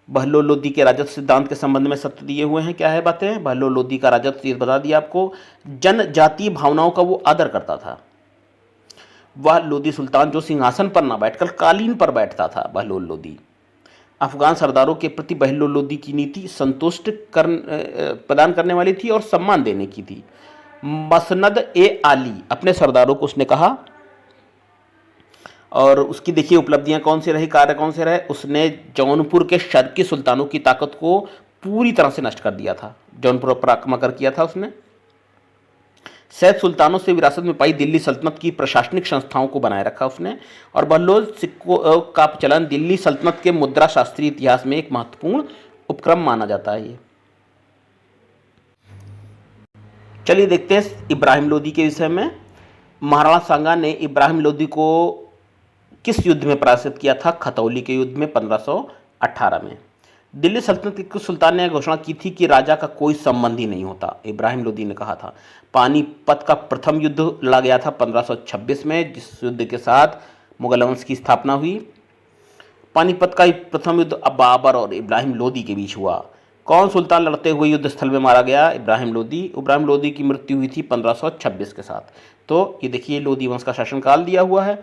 [SPEAKER 1] बहलोल लोदी के राजत्व सिद्धांत के संबंध में सत्य दिए हुए हैं। क्या है बातें? बहलोल लोदी का राजत्व ये बता दिया आपको, जनजातीय भावनाओं का वो आदर करता था। वह लोदी सुल्तान जो सिंहासन पर ना बैठकर कालीन पर बैठता था, बहलोल लोदी। अफगान सरदारों के प्रति बहलोल लोदी की नीति संतुष्ट प्रदान करने वाली थी और सम्मान देने की थी। मसनद ए आली अपने सरदारों को उसने कहा। और उसकी देखिए उपलब्धियां कौन सी रही, कार्य कौन से रहे। उसने जौनपुर के शर्की सुल्तानों की ताकत को पूरी तरह से नष्ट कर दिया था। जौनपुर पर आक्रमण कर किया था उसने। सैयद सुल्तानों से विरासत में पाई दिल्ली सल्तनत की प्रशासनिक संस्थाओं को बनाए रखा उसने। और बहलोज सिक्कों का प्रचलन दिल्ली सल्तनत के मुद्रा शास्त्रीय इतिहास में एक महत्वपूर्ण उपक्रम माना जाता है। ये चलिए देखते हैं इब्राहिम लोदी के विषय में। महाराणा सांगा ने इब्राहिम लोदी को किस युद्ध में पराजित किया था? खतौली के युद्ध में 1518 में। दिल्ली सल्तनत के सुल्तान ने घोषणा की थी कि राजा का कोई संबंध ही नहीं होता, इब्राहिम लोदी ने कहा था। पानीपत का प्रथम युद्ध लड़ा गया था 1526 में, जिस युद्ध के साथ मुगल वंश की स्थापना हुई। पानीपत का प्रथम युद्ध बाबर और इब्राहिम लोदी के बीच हुआ। कौन सुल्तान लड़ते हुए युद्ध स्थल में मारा गया? इब्राहिम लोदी। की मृत्यु हुई थी 1526 के साथ। तो ये देखिए लोदी वंश का शासनकाल दिया हुआ है।